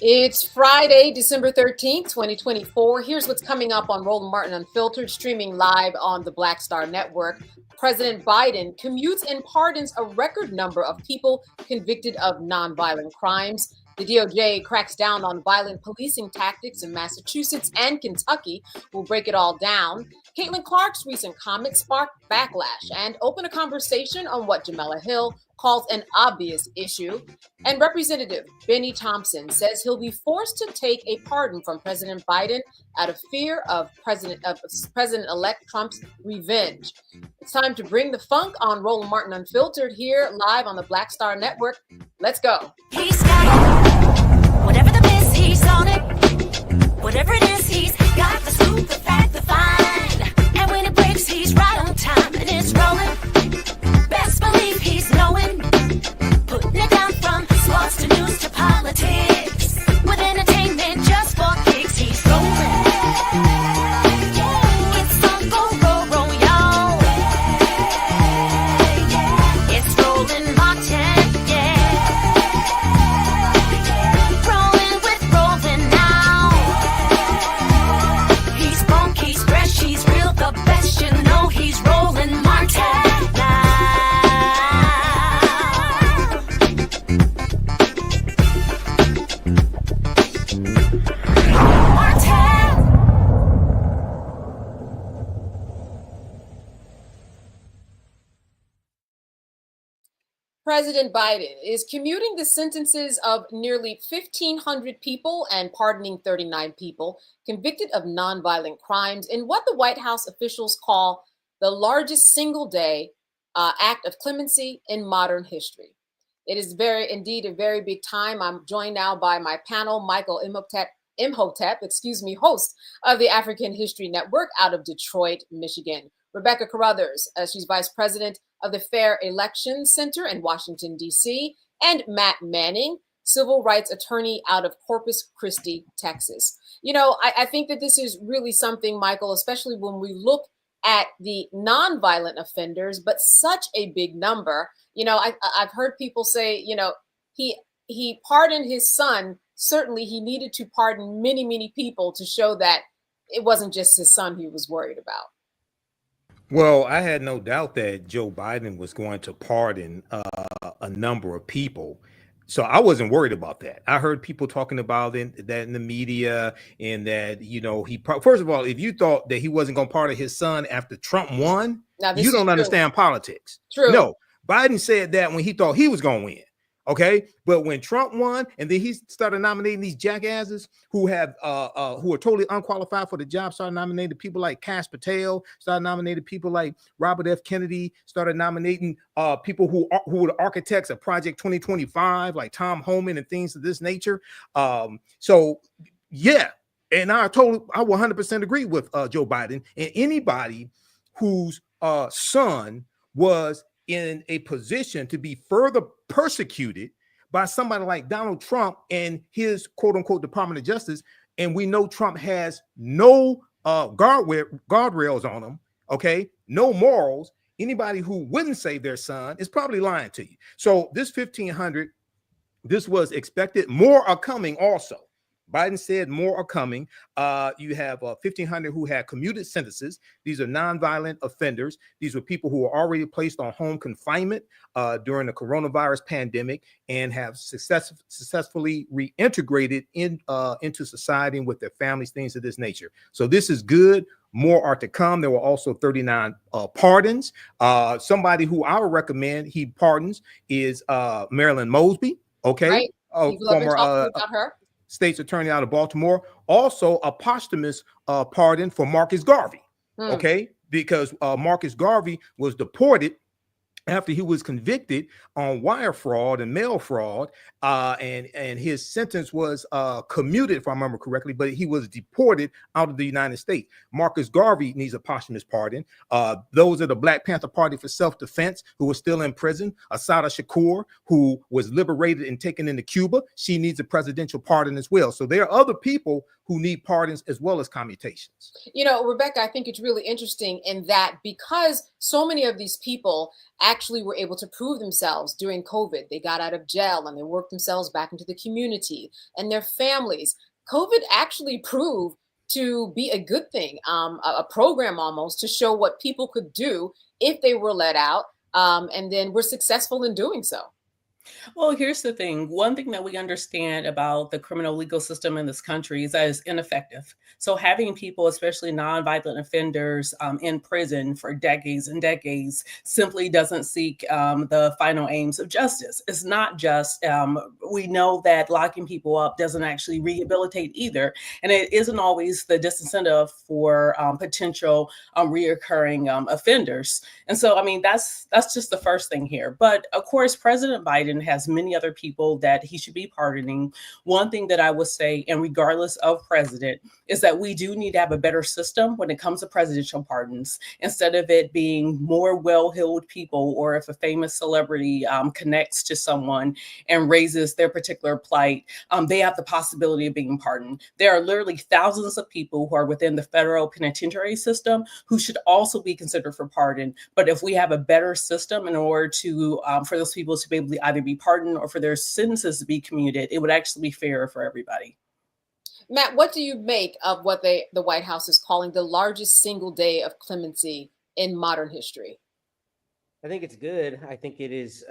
It's Friday, December 13th, 2024. Here's what's coming up on Roland Martin Unfiltered, streaming live on the Black Star Network. President Biden commutes and pardons a record number of people convicted of nonviolent crimes. The DOJ cracks down on violent policing tactics in Massachusetts and Kentucky. We'll break it all down. Caitlin Clark's recent comments sparked backlash and open a conversation on what Jamela Hill calls an obvious issue. And Representative Benny Thompson says he'll be forced to take a pardon from President Biden out of fear of President-elect Trump's revenge. It's time to bring the funk on Roland Martin Unfiltered here live on the Black Star Network. Let's go. He's got it. Whatever the miss, he's on it. Whatever it is, he's got the scoop, the fact, the find. And when it breaks, he's right on time and it's rolling. Best believe he's knowing. Putting it down from sports to news to politics. With entertainment just for kicks, he's rolling. It's on roll, y'all. It's Roland Martin, yeah. Rolling with Roland now. He's funk, he's fresh, he's real, the best, you know he's Roland Martin now. President Biden is commuting the sentences of nearly 1,500 people and pardoning 39 people convicted of nonviolent crimes in what the White House officials call the largest single-day act of clemency in modern history. It is indeed a very big time. I'm joined now by my panel, Michael Imhotep, host of the African History Network out of Detroit, Michigan. Rebecca Carruthers, she's vice president of the Fair Elections Center in Washington, D.C., and Matt Manning, civil rights attorney out of Corpus Christi, Texas. You know, I think that this is really something, Michael, especially when we look at the nonviolent offenders, but such a big number. You know, I've heard people say, you know, he pardoned his son. Certainly he needed to pardon many, many people to show that it wasn't just his son he was worried about. Well, I had no doubt that Joe Biden was going to pardon a number of people. So I wasn't worried about that. I heard people talking about that in the media, and that, you know, first of all, if you thought that he wasn't going to pardon his son after Trump won, you don't understand politics. True. No, Biden said that when he thought he was going to win. Okay, but when Trump won, and then he started nominating these jackasses who are totally unqualified for the job, started nominating people like Kash Patel, started nominating people like Robert F. Kennedy, started nominating people who were the architects of Project 2025, like Tom Homan and things of this nature. So yeah, and I 100% agree with Joe Biden, and anybody whose son was in a position to be further persecuted by somebody like Donald Trump and his quote unquote Department of Justice. And we know Trump has no guardrails on him. Okay. No morals. Anybody who wouldn't save their son is probably lying to you. So this 1,500, this was expected. More are coming also. Biden said more are coming. You have 1,500 who had commuted sentences. These are nonviolent offenders. These were people who were already placed on home confinement during the coronavirus pandemic and have successfully reintegrated into society and with their families, things of this nature. So this is good. More are to come. There were also 39 pardons. Somebody who I would recommend he pardons is Marilyn Mosby. Okay. Right. Former about her. State's attorney out of Baltimore. Also a posthumous pardon for Marcus Garvey. Okay, because Marcus Garvey was deported after he was convicted on wire fraud and mail fraud, and his sentence was commuted, if I remember correctly, but he was deported out of the United States. Marcus Garvey needs a posthumous pardon. Those are the Black Panther Party for Self-Defense, who was still in prison. Assata Shakur, who was liberated and taken into Cuba, she needs a presidential pardon as well. So there are other people who need pardons as well as commutations. You know, Rebecca, I think it's really interesting in that because so many of these people actually were able to prove themselves during COVID. They got out of jail and they worked themselves back into the community and their families. COVID actually proved to be a good thing, a program almost to show what people could do if they were let out, and then were successful in doing so. Well, here's the thing. One thing that we understand about the criminal legal system in this country is that it's ineffective. So having people, especially nonviolent offenders, in prison for decades and decades simply doesn't seek the final aims of justice. It's not just, we know that locking people up doesn't actually rehabilitate either. And it isn't always the disincentive for potential reoccurring offenders. And so, I mean, that's just the first thing here. But of course, President Biden has many other people that he should be pardoning. One thing that I would say, and regardless of president, is that we do need to have a better system when it comes to presidential pardons. Instead of it being more well-heeled people, or if a famous celebrity connects to someone and raises their particular plight, they have the possibility of being pardoned. There are literally thousands of people who are within the federal penitentiary system who should also be considered for pardon. But if we have a better system in order to for those people to be able to either be pardoned or for their sentences to be commuted, it would actually be fairer for everybody. Matt, what do you make of what the White House is calling the largest single day of clemency in modern history? I think it's good. I think it is,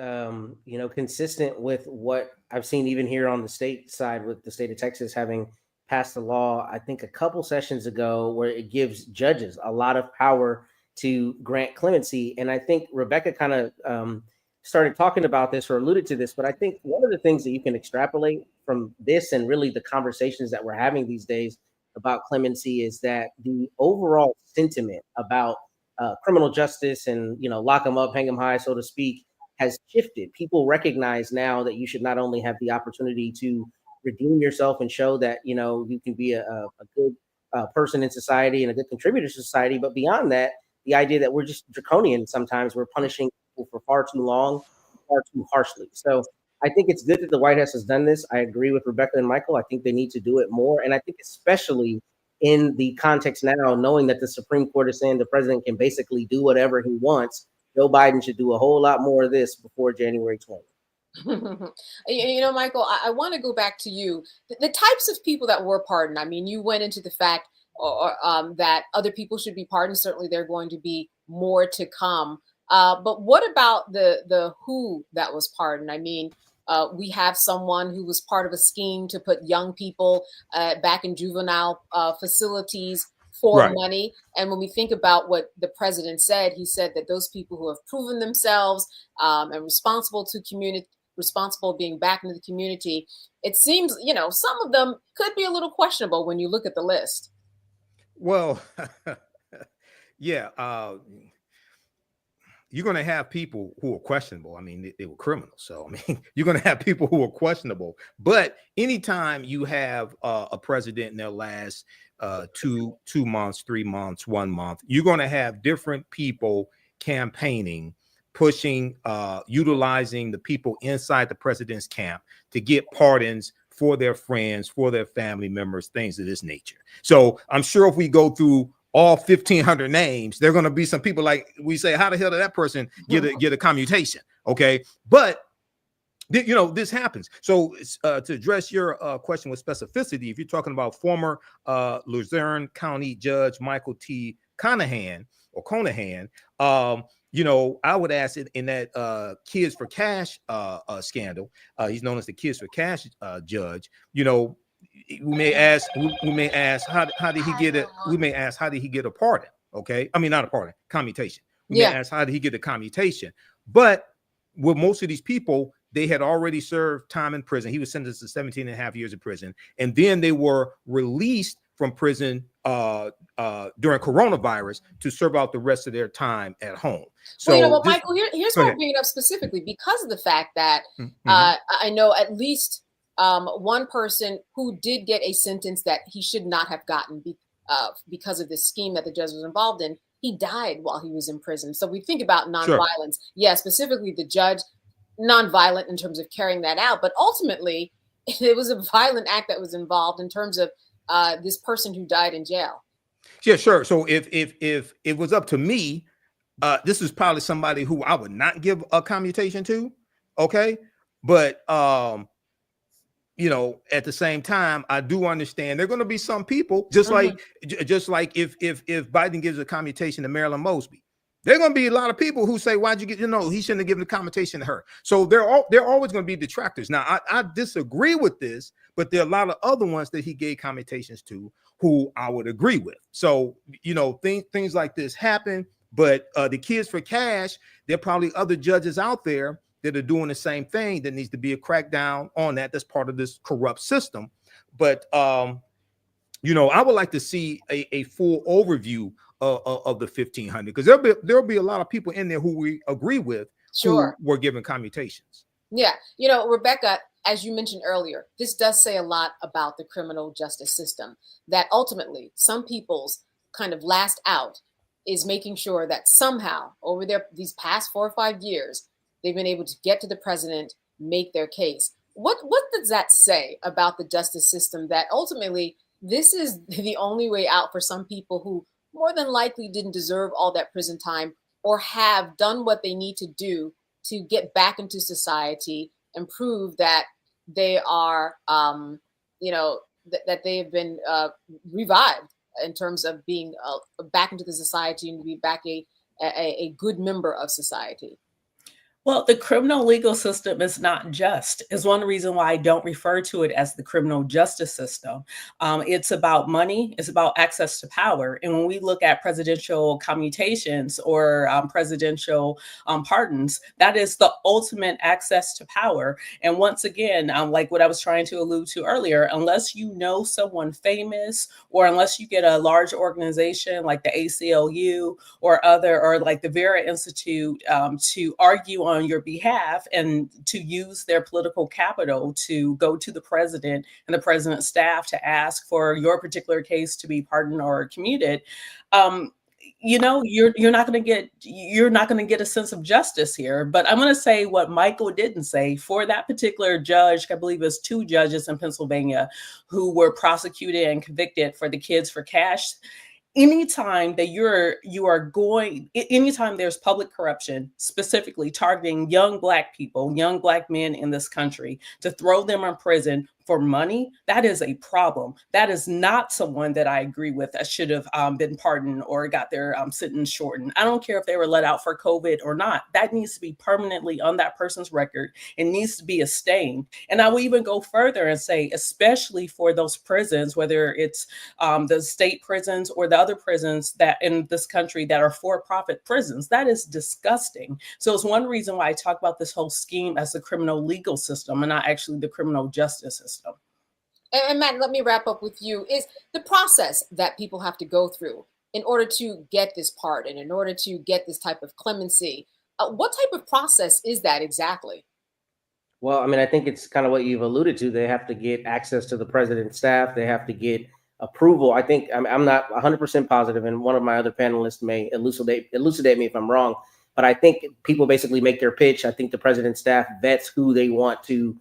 consistent with what I've seen even here on the state side, with the state of Texas having passed a law, I think a couple sessions ago, where it gives judges a lot of power to grant clemency. And I think Rebecca kind of started talking about this or alluded to this, but I think one of the things that you can extrapolate from this and really the conversations that we're having these days about clemency is that the overall sentiment about criminal justice and, lock them up, hang them high, so to speak, has shifted. People recognize now that you should not only have the opportunity to redeem yourself and show that, you can be a good person in society and a good contributor to society, but beyond that, the idea that we're just draconian sometimes, we're punishing people for far too long, far too harshly. So I think it's good that the White House has done this. I agree with Rebecca and Michael. I think they need to do it more. And I think especially in the context now, knowing that the Supreme Court is saying the president can basically do whatever he wants, Joe Biden should do a whole lot more of this before January 20th. Michael, I want to go back to you. The types of people that were pardoned. I mean, you went into the fact that other people should be pardoned. Certainly, there are going to be more to come. But what about the who that was pardoned? I mean, we have someone who was part of a scheme to put young people back in juvenile facilities for money. And when we think about what the president said, he said that those people who have proven themselves and responsible being back into the community, it seems, some of them could be a little questionable when you look at the list. Well, yeah. You're going to have people who are questionable. I mean, they were criminals. So, I mean, you're going to have people who are questionable. But anytime you have a president in their last 2 months, 3 months, 1 month, you're going to have different people campaigning, pushing, utilizing the people inside the president's camp to get pardons for their friends, for their family members, things of this nature. So I'm sure if we go through all 1,500 names, there are going to be some people like we say, how the hell did that person get a commutation? Okay. But this happens. So to address your question with specificity, if you're talking about former Luzerne County Judge Michael T. Conahan, I would ask it in that Kids for Cash scandal. He's known as the Kids for Cash judge. We may ask how did he get it? We may ask how did he get a pardon? Okay, I mean not a pardon, commutation. We may ask how did he get a commutation? But with most of these people, they had already served time in prison. He was sentenced to 17 and a half years in prison, and then they were released from prison during coronavirus to serve out the rest of their time at home. So, Michael, here's why I'm bringing it up specifically because of the fact that I know at least one person who did get a sentence that he should not have gotten because of this scheme that the judge was involved in. He died while he was in prison. So we think about nonviolence. Yeah, specifically the judge, nonviolent in terms of carrying that out. But ultimately, it was a violent act that was involved in terms of this person who died in jail. Yeah, sure. So if it was up to me, This is probably somebody who I would not give a commutation to. Okay. But, you know, at the same time, I do understand there are going to be some people just like if Biden gives a commutation to Marilyn Mosby, there are going to be a lot of people who say, why'd you get, he shouldn't have given a commutation to her. So there are always going to be detractors. Now, I disagree with this, but there are a lot of other ones that he gave commutations to who I would agree with. So, things like this happen, but the kids for cash, there are probably other judges out there that are doing the same thing. That needs to be a crackdown on that. That's part of this corrupt system. But, I would like to see a full overview of the 1,500, because there'll be a lot of people in there who we agree with who were given commutations. Yeah. Rebecca, as you mentioned earlier, this does say a lot about the criminal justice system, that ultimately some people's kind of last out is making sure that somehow over these past 4 or 5 years, they've been able to get to the president, make their case. What does that say about the justice system, that ultimately this is the only way out for some people who more than likely didn't deserve all that prison time, or have done what they need to do to get back into society and prove that they are, that they have been revived in terms of being back into the society and to be back a good member of society? Well, the criminal legal system is not just, is one reason why I don't refer to it as the criminal justice system. It's about money, it's about access to power. And when we look at presidential commutations or presidential pardons, that is the ultimate access to power. And once again, like what I was trying to allude to earlier, unless you know someone famous, or unless you get a large organization like the ACLU or like the Vera Institute to argue on your behalf and to use their political capital to go to the president and the president's staff to ask for your particular case to be pardoned or commuted, you're not going to get a sense of justice here. But I'm going to say what Michael didn't say. For that particular judge, I believe it was 2 judges in Pennsylvania who were prosecuted and convicted for the kids for cash. Anytime that anytime there's public corruption, specifically targeting young Black people, young Black men in this country, to throw them in prison for money, that is a problem. That is not someone that I agree with that should have been pardoned or got their sentence shortened. I don't care if they were let out for COVID or not. That needs to be permanently on that person's record. It needs to be a stain. And I will even go further and say, especially for those prisons, whether it's the state prisons or the other prisons that in this country that are for-profit prisons, that is disgusting. So it's one reason why I talk about this whole scheme as the criminal legal system and not actually the criminal justice system. And Matt, let me wrap up with you. Is the process that people have to go through in order to get this pardon, in order to get this type of clemency, what type of process is that exactly? Well, I mean, I think it's kind of what you've alluded to. They have to get access to the president's staff. They have to get approval. I think I'm not 100% positive, and one of my other panelists may elucidate me if I'm wrong. But I think people basically make their pitch. I think the president's staff vets who they want to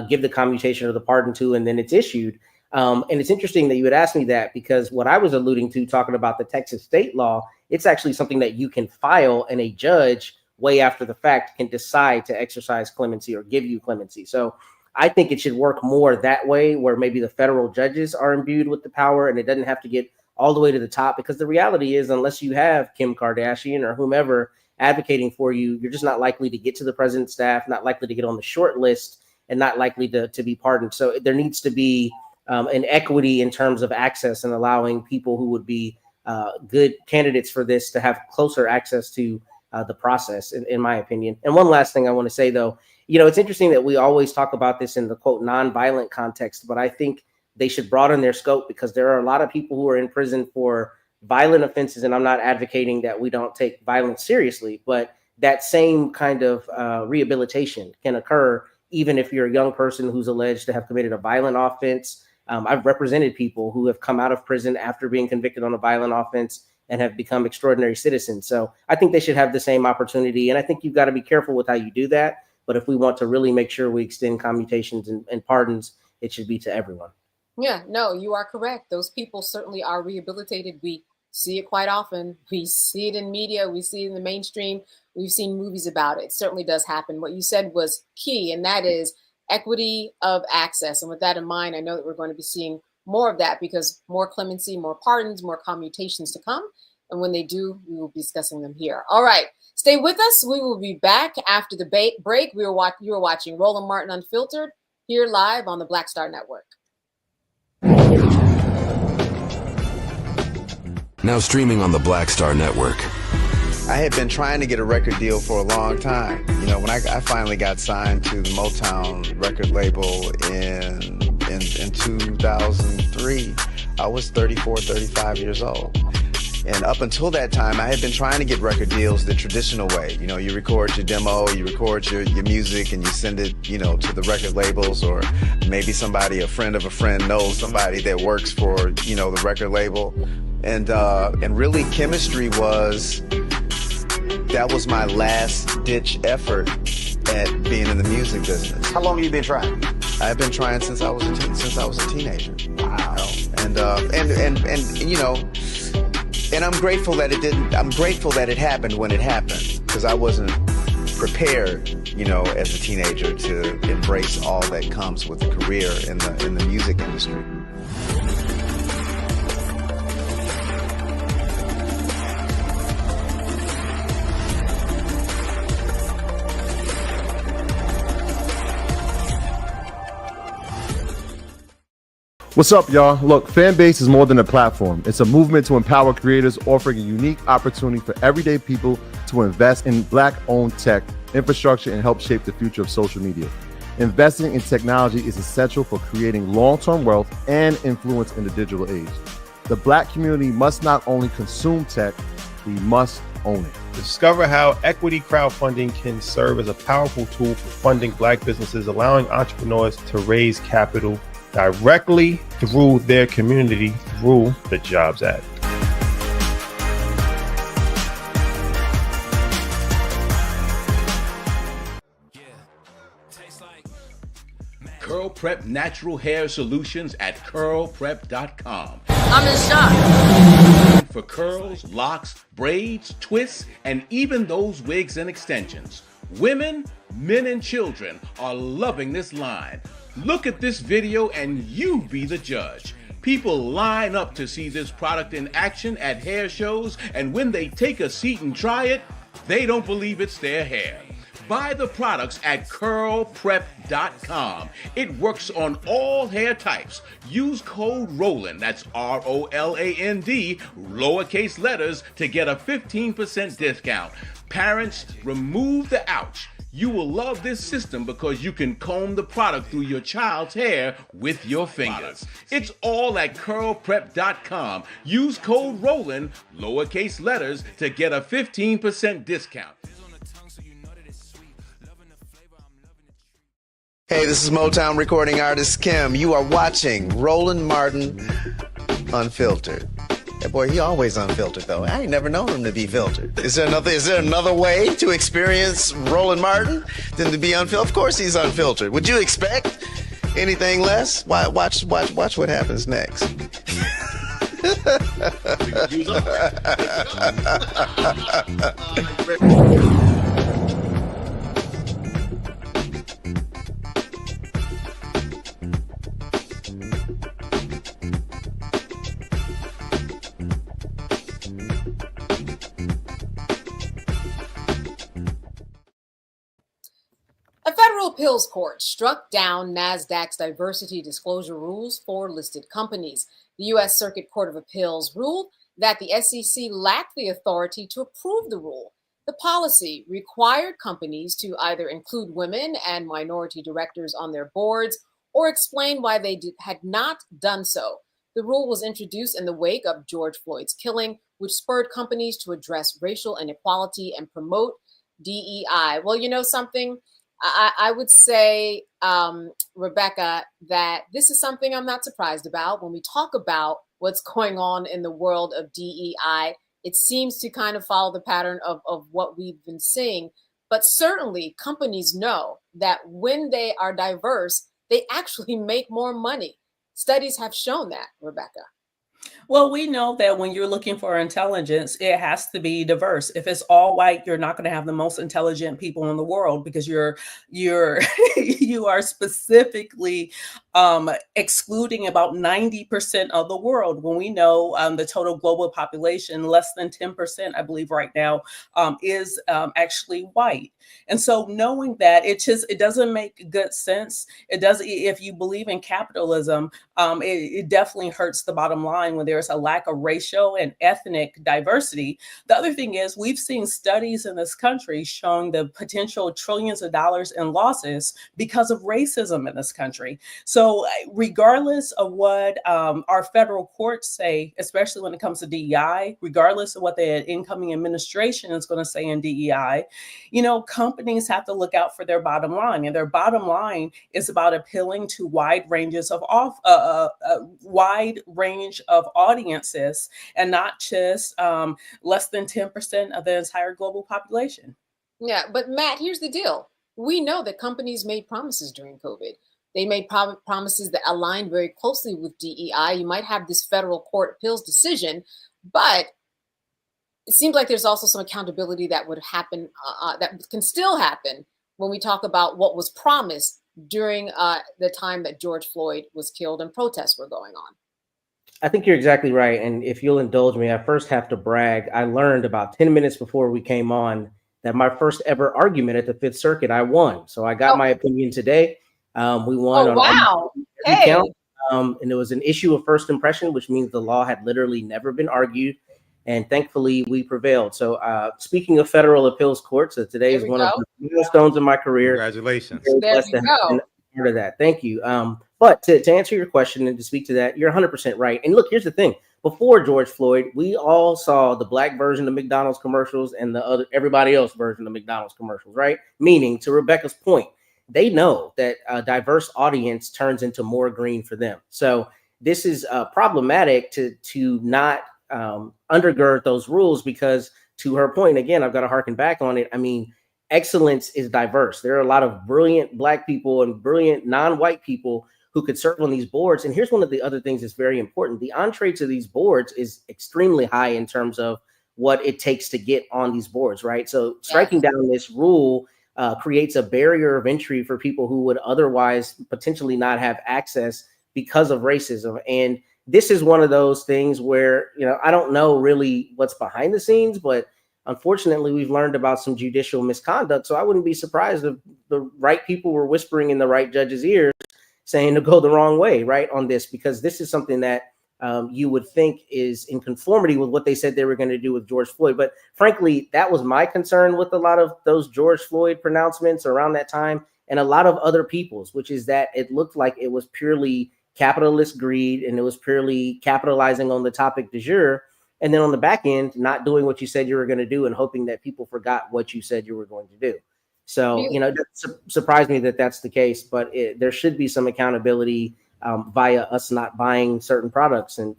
give the commutation or the pardon to, and then it's issued. And it's interesting that you would ask me that, because what I was alluding to, talking about the Texas state law, it's actually something that you can file, and a judge way after the fact can decide to exercise clemency or give you clemency. So I think it should work more that way, where maybe the federal judges are imbued with the power and it doesn't have to get all the way to the top. Because the reality is, unless you have Kim Kardashian or whomever advocating for you, you're just not likely to get to the president's staff, not likely to get on the short list, and not likely to be pardoned. So there needs to be an equity in terms of access and allowing people who would be good candidates for this to have closer access to the process, in my opinion. And one last thing I want to say, though, it's interesting that we always talk about this in the quote nonviolent context, but I think they should broaden their scope, because there are a lot of people who are in prison for violent offenses. And I'm not advocating that we don't take violence seriously, but that same kind of rehabilitation can occur even if you're a young person who's alleged to have committed a violent offense. I've represented people who have come out of prison after being convicted on a violent offense and have become extraordinary citizens. So I think they should have the same opportunity. And I think you've got to be careful with how you do that. But if we want to really make sure we extend commutations and pardons, it should be to everyone. Yeah, no, you are correct. Those people certainly are rehabilitated. We see it quite often. We see it in media. We see it in the mainstream. We've seen movies about it. It certainly does happen. What you said was key, and that is equity of access. And with that in mind, I know that we're going to be seeing more of that because more clemency, more pardons, more commutations to come. And when they do, we will be discussing them here. All right. Stay with us. We will be back after the break. You were watching Roland Martin Unfiltered here live on the Black Star Network. Now streaming on the Black Star Network. I had been trying to get a record deal for a long time. You know, when I finally got signed to the Motown record label in 2003, I was 34, 35 years old. And up until that time, I had been trying to get record deals the traditional way. You know, you record your demo, you record your music, and you send it, you know, to the record labels, or maybe somebody, a friend of a friend, knows somebody that works for, you know, the record label. And really, chemistry that was my last ditch effort at being in the music business. How long have you been trying? I've been trying since I was a teenager. Wow. And you know, and I'm grateful that it didn't. I'm grateful that it happened when it happened, because I wasn't prepared, you know, as a teenager to embrace all that comes with a career in the music industry. What's up, y'all? Look, Fanbase is more than a platform. It's a movement to empower creators, offering a unique opportunity for everyday people to invest in Black-owned tech, infrastructure, and help shape the future of social media. Investing in technology is essential for creating long-term wealth and influence in the digital age. The Black community must not only consume tech, we must own it. Discover how equity crowdfunding can serve as a powerful tool for funding Black businesses, allowing entrepreneurs to raise capital directly through their community through the Jobs Act. Curl Prep Natural Hair Solutions at curlprep.com. I'm in shock. For curls, locks, braids, twists, and even those wigs and extensions. Women, men, and children are loving this line. Look at this video and you be the judge. People line up to see this product in action at hair shows, and when they take a seat and try it, they don't believe it's their hair. Buy the products at curlprep.com. It works on all hair types. Use code ROLAND, that's ROLAND, lowercase letters, to get a 15% discount. Parents, remove the ouch. You will love this system because you can comb the product through your child's hair with your fingers. It's all at curlprep.com. Use code ROLAND, lowercase letters, to get a 15% discount. Hey, this is Motown recording artist Kim. You are watching Roland Martin Unfiltered. That boy, he always unfiltered though. I ain't never known him to be filtered. Is there another way to experience Roland Martin than to be unfiltered? Of course he's unfiltered. Would you expect anything less? Watch what happens next. A federal appeals court struck down Nasdaq's diversity disclosure rules for listed companies. The U.S. Circuit Court of Appeals ruled that the SEC lacked the authority to approve the rule. The policy required companies to either include women and minority directors on their boards or explain why they had not done so. The rule was introduced in the wake of George Floyd's killing, which spurred companies to address racial inequality and promote DEI. Well, you know something? I would say, Rebecca, that this is something I'm not surprised about. When we talk about what's going on in the world of DEI, it seems to kind of follow the pattern of what we've been seeing. But certainly companies know that when they are diverse, they actually make more money. Studies have shown that, Rebecca. Well, we know that when you're looking for intelligence, it has to be diverse. If it's all white, you're not going to have the most intelligent people in the world because you're you are specifically excluding about 90% of the world. When we know the total global population, less than 10%, I believe, right now, is actually white. And so, knowing that, it doesn't make good sense. It does if you believe in capitalism. It definitely hurts the bottom line when there's a lack of racial and ethnic diversity. The other thing is we've seen studies in this country showing the potential trillions of dollars in losses because of racism in this country. So regardless of what our federal courts say, especially when it comes to DEI, regardless of what the incoming administration is going to say in DEI, companies have to look out for their bottom line, and their bottom line is about appealing to wide ranges of wide range of audiences, and not just less than 10% of the entire global population. Yeah, but Matt, here's the deal. We know that companies made promises during COVID. They made promises that aligned very closely with DEI. You might have this federal court appeals decision, but it seems like there's also some accountability that would happen, that can still happen when we talk about what was promised during the time that George Floyd was killed and protests were going on. I think you're exactly right. And if you'll indulge me, I first have to brag. I learned about 10 minutes before we came on that my first ever argument at the Fifth Circuit, I won. So I got my opinion today. We won on wow. every count. And it was an issue of first impression, which means the law had literally never been argued. And thankfully, we prevailed. So speaking of federal appeals courts, today is one of the milestones in my career. Congratulations. There you go. Part of that. Thank you. But to answer your question and to speak to that, you're 100% right. And look, here's the thing. Before George Floyd, we all saw the black version of McDonald's commercials and the other everybody else version of McDonald's commercials, right? Meaning, to Rebecca's point, they know that a diverse audience turns into more green for them. So this is problematic to not undergird those rules, because to her point, again, I've got to harken back on it. I mean, excellence is diverse. There are a lot of brilliant black people and brilliant non-white people who could serve on these boards. And here's one of the other things that's very important. The entree to these boards is extremely high in terms of what it takes to get on these boards, right? So striking down this rule creates a barrier of entry for people who would otherwise potentially not have access because of racism. And this is one of those things where, I don't know really what's behind the scenes, but unfortunately, we've learned about some judicial misconduct. So I wouldn't be surprised if the right people were whispering in the right judge's ears saying to go the wrong way, right, on this, because this is something that you would think is in conformity with what they said they were going to do with George Floyd. But frankly, that was my concern with a lot of those George Floyd pronouncements around that time, and a lot of other people's, which is that it looked like it was purely capitalist greed, and it was purely capitalizing on the topic du jour. And then on the back end, not doing what you said you were going to do and hoping that people forgot what you said you were going to do. So, it surprised me that that's the case, but there should be some accountability via us not buying certain products and,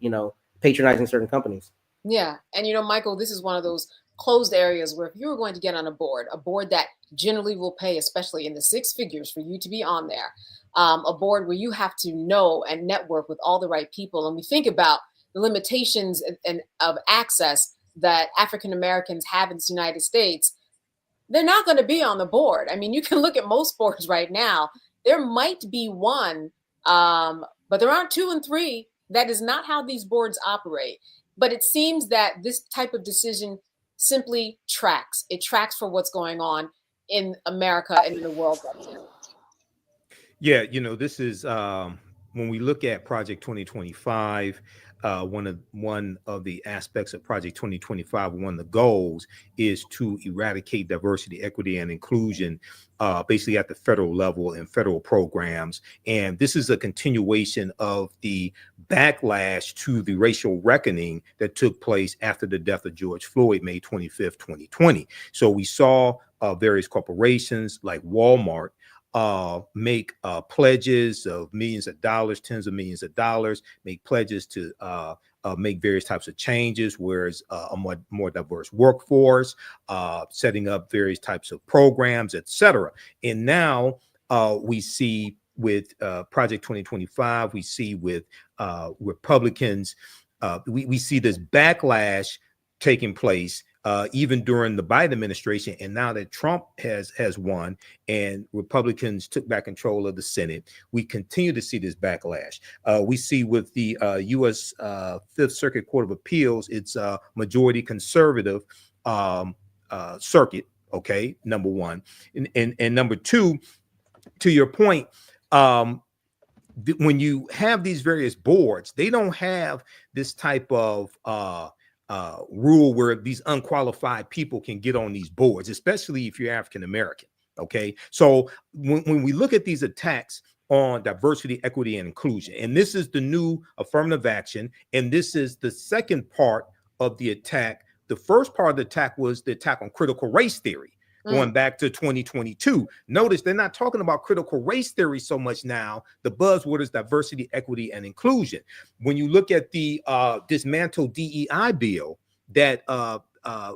patronizing certain companies. Yeah. And, Michael, this is one of those closed areas where if you were going to get on a board that generally will pay, especially in the six figures for you to be on there, a board where you have to know and network with all the right people. And we think about the limitations and of access that African Americans have in the United States, they're not going to be on the board. I mean, you can look at most boards right now. There might be one, but there aren't 2 and 3. That is not how these boards operate. But it seems that this type of decision simply tracks. It tracks for what's going on in America and in the world right now. Yeah, this is when we look at Project 2025. One of the aspects of Project 2025, one of the goals is to eradicate diversity, equity, and inclusion, basically at the federal level and federal programs. And this is a continuation of the backlash to the racial reckoning that took place after the death of George Floyd, May 25th, 2020. So we saw various corporations like Walmart make pledges of millions of dollars, tens of millions of dollars, make pledges to make various types of changes, whereas a more diverse workforce, setting up various types of programs, etc. And now we see with Project 2025, we see with Republicans we see this backlash taking place even during the Biden administration, and now that Trump has won and Republicans took back control of the Senate, we continue to see this backlash. We see with the U.S. Fifth Circuit Court of Appeals, it's a majority conservative circuit. Okay, number one, and number two, to your point, when you have these various boards, they don't have this type of rule where these unqualified people can get on these boards, especially if you're African American. Okay, so when we look at these attacks on diversity, equity, and inclusion, and this is the new affirmative action, and this is the second part of the attack. The first part of the attack was the attack on critical race theory, going back to 2022. Notice they're not talking about critical race theory so much now. The buzzword is diversity, equity, and inclusion. When you look at the dismantled DEI bill that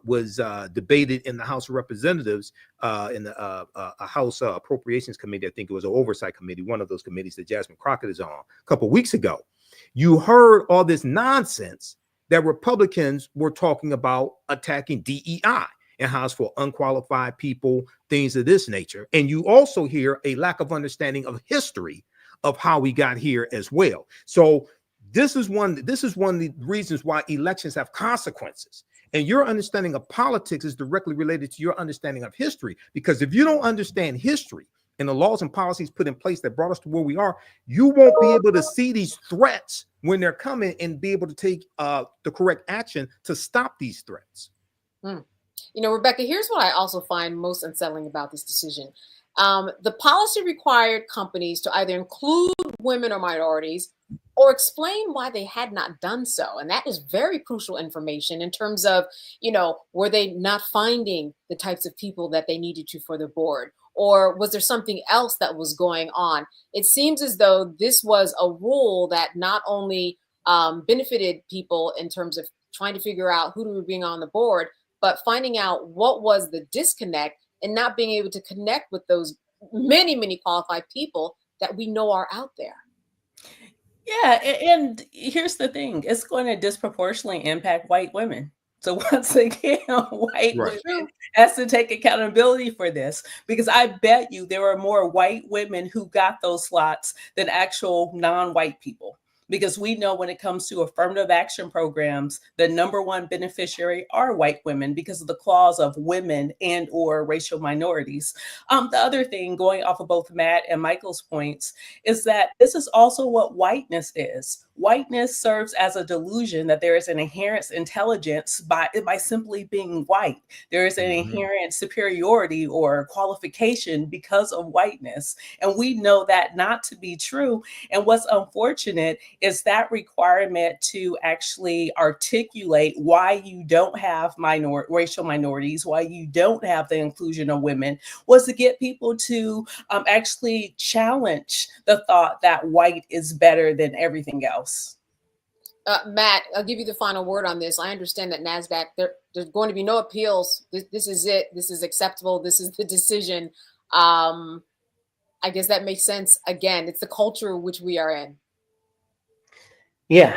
was debated in the House of Representatives, in the House Appropriations Committee, I think it was an oversight committee, one of those committees that Jasmine Crockett is on, a couple of weeks ago, you heard all this nonsense that Republicans were talking about attacking DEI and how it's for unqualified people, things of this nature. And you also hear a lack of understanding of history of how we got here as well. So this is one of the reasons why elections have consequences. And your understanding of politics is directly related to your understanding of history. Because if you don't understand history and the laws and policies put in place that brought us to where we are, you won't be able to see these threats when they're coming and be able to take the correct action to stop these threats. You know, Rebecca, here's what I also find most unsettling about this decision. The policy required companies to either include women or minorities or explain why they had not done so. And that is very crucial information in terms of, you know, were they not finding the types of people that they needed to for the board? Or was there something else that was going on? It seems as though this was a rule that not only benefited people in terms of trying to figure out who to bring on the board, but finding out what was the disconnect and not being able to connect with those many, many qualified people that we know are out there. Yeah, and here's the thing, it's going to disproportionately impact white women. So once again, white women has to take accountability for this, because I bet you there are more white women who got those slots than actual non-white people. Because we know when it comes to affirmative action programs, the number one beneficiary are white women because of the clause of women and or racial minorities. The other thing, going off of both Matt and Michael's points, is that this is also what whiteness is. Whiteness serves as a delusion that there is an inherent intelligence by simply being white. There is an inherent superiority or qualification because of whiteness. And we know that not to be true. And what's unfortunate is that requirement to actually articulate why you don't have racial minorities, why you don't have the inclusion of women, was to get people to actually challenge the thought that white is better than everything else. Matt, I'll give you the final word on this. I understand that Nasdaq, there's going to be no appeals. This is it. This is acceptable. This is the decision. I guess that makes sense. Again, it's the culture which we are in. Yeah.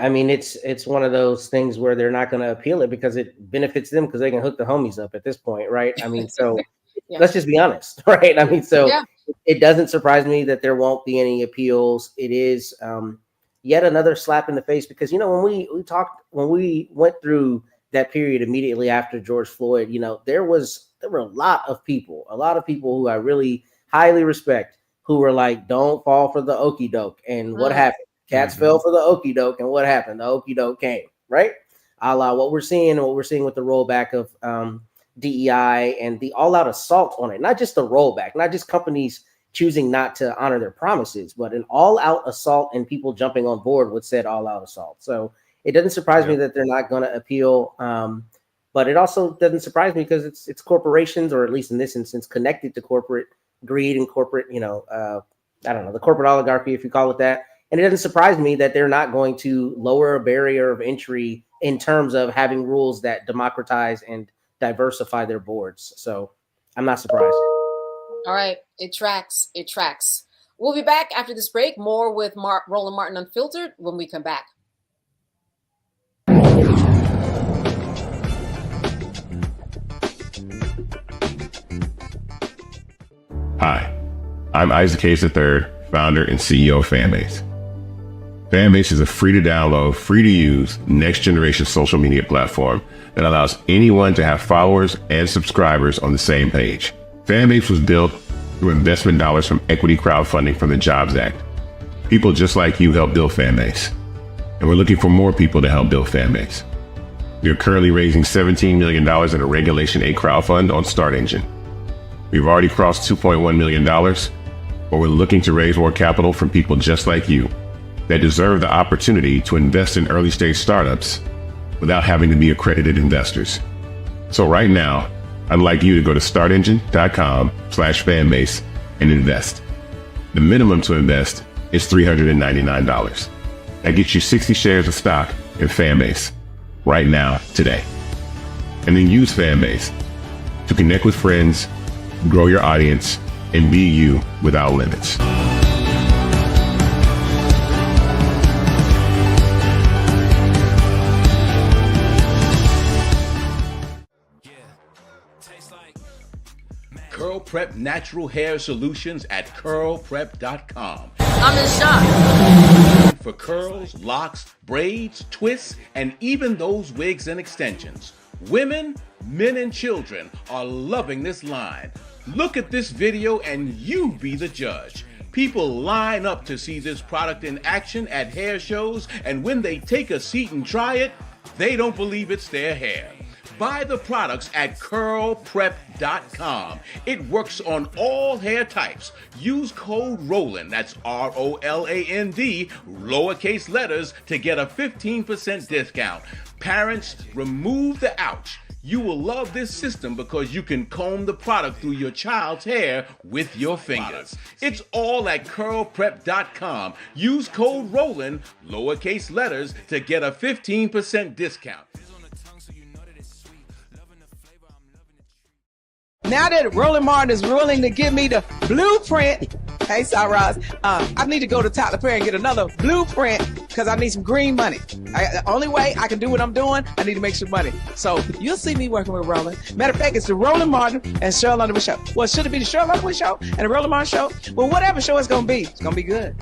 I mean, it's one of those things where they're not going to appeal it because it benefits them because they can hook the homies up at this point, right? I mean, so let's just be honest, right? I mean, so it doesn't surprise me that there won't be any appeals. It is yet another slap in the face because, you know, when we went through that period immediately after George Floyd, you know, there were a lot of people who I really highly respect who were like, don't fall for the okie doke. And what happened? Cats fell for the okie doke. And what happened? The okie doke came, right? A la what we're seeing with the rollback of DEI and the all out assault on it, not just the rollback, not just companies choosing not to honor their promises, but an all out assault and people jumping on board with said all out assault. So it doesn't surprise me that they're not going to appeal. But it also doesn't surprise me because it's corporations, or at least in this instance, connected to corporate greed and corporate, I don't know, the corporate oligarchy, if you call it that. And it doesn't surprise me that they're not going to lower a barrier of entry in terms of having rules that democratize and diversify their boards. So I'm not surprised. All right. It tracks. We'll be back after this break. More with Roland Martin Unfiltered when we come back. Hi, I'm Isaac Hayes III, founder and CEO of Fanbase. Fanbase is a free-to-download, free-to-use, next-generation social media platform that allows anyone to have followers and subscribers on the same page. Fanbase was built through investment dollars from equity crowdfunding from the Jobs Act. People just like you helped build Fanbase, and we're looking for more people to help build Fanbase. We are currently raising $17 million in a Regulation A crowdfund on Start Engine. We've already crossed $2.1 million, but we're looking to raise more capital from people just like you that deserve the opportunity to invest in early stage startups without having to be accredited investors. So right now, I'd like you to go to startengine.com/fanbase and invest. The minimum to invest is $399. That gets you 60 shares of stock in Fanbase right now, today. And then use Fanbase to connect with friends, grow your audience, and be you without limits. Curl Prep Natural Hair Solutions at curlprep.com. I'm in shock. For curls, locks, braids, twists, and even those wigs and extensions. Women, men, and children are loving this line. Look at this video and you be the judge. People line up to see this product in action at hair shows, and when they take a seat and try it, they don't believe it's their hair. Buy the products at curlprep.com. It works on all hair types. Use code ROLAND, that's ROLAND, lowercase letters, to get a 15% discount. Parents, remove the ouch. You will love this system because you can comb the product through your child's hair with your fingers. It's all at curlprep.com. Use code ROLAND, lowercase letters, to get a 15% discount. Now that Roland Martin is willing to give me the blueprint, hey, Cyrus, I need to go to Tyler Perry and get another blueprint because I need some green money. The only way I can do what I'm doing, I need to make some money. So you'll see me working with Roland. Matter of fact, it's the Roland Martin and Cheryl Underwood show. Well, should it be the Cheryl Underwood show and the Roland Martin show? Well, whatever show it's going to be, it's going to be good.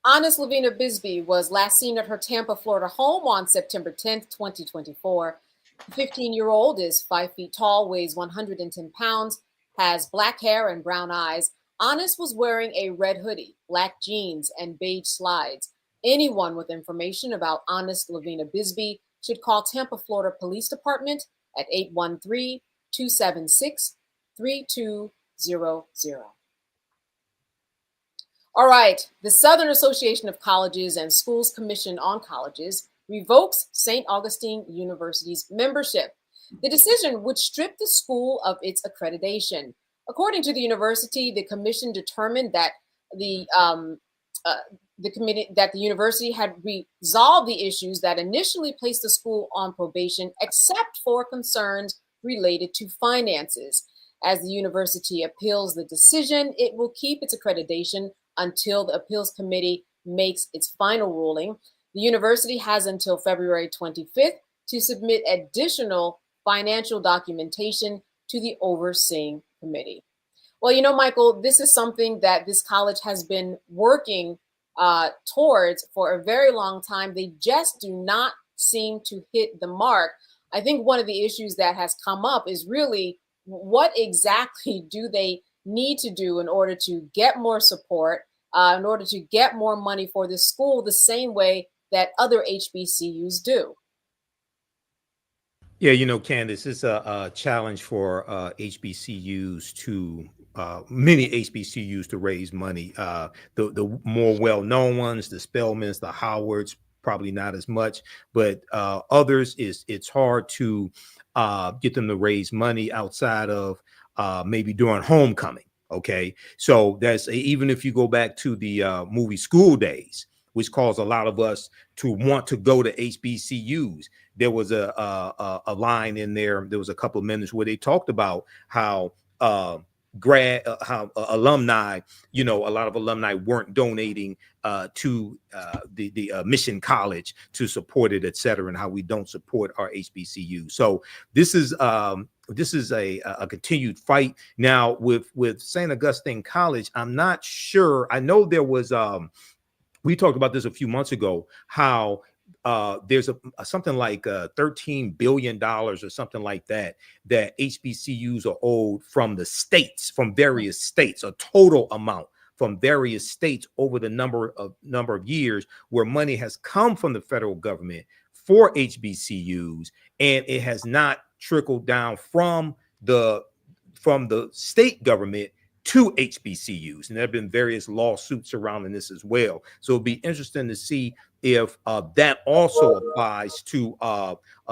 Honest Lavina Bisbee was last seen at her Tampa, Florida home on September 10th, 2024. The 15-year-old is 5 feet tall, weighs 110 pounds, has black hair and brown eyes. Honest was wearing a red hoodie, black jeans, and beige slides. Anyone with information about Honest Lavina Bisbee should call Tampa, Florida Police Department at 813-276-3200. All right, the Southern Association of Colleges and Schools Commission on Colleges revokes St. Augustine University's membership. The decision would strip the school of its accreditation. According to the university, the commission determined that the university had resolved the issues that initially placed the school on probation, except for concerns related to finances. As the university appeals the decision, it will keep its accreditation until the appeals committee makes its final ruling. The university has until February 25th to submit additional financial documentation to the overseeing committee. Well, you know, Michael, this is something that this college has been working towards for a very long time. They just do not seem to hit the mark. I think one of the issues that has come up is really what exactly do they need to do in order to get more support, in order to get more money for the school the same way that other HBCUs do. Yeah, you know, Candace, it's a challenge for HBCUs to many HBCUs to raise money. The more well-known ones, the Spelmans, the Howards, probably not as much, but others it's hard to get them to raise money outside of maybe during homecoming. Okay, so that's even if you go back to the movie School Days, which caused a lot of us to want to go to HBCUs. There was a line in there. There was a couple of minutes where they talked about how alumni, a lot of alumni weren't donating to the Mission College to support it, et cetera, and how we don't support our HBCU. So this is a continued fight now with St. Augustine College. I'm not sure. I know there was we talked about this a few months ago, how there's something like $13 billion or something like that HBCUs are owed from the states, from various states, a total amount from various states over the number of years, where money has come from the federal government for HBCUs, and it has not trickled down from the state government to HBCUs, and there have been various lawsuits surrounding this as well. So it'll be interesting to see if that also applies to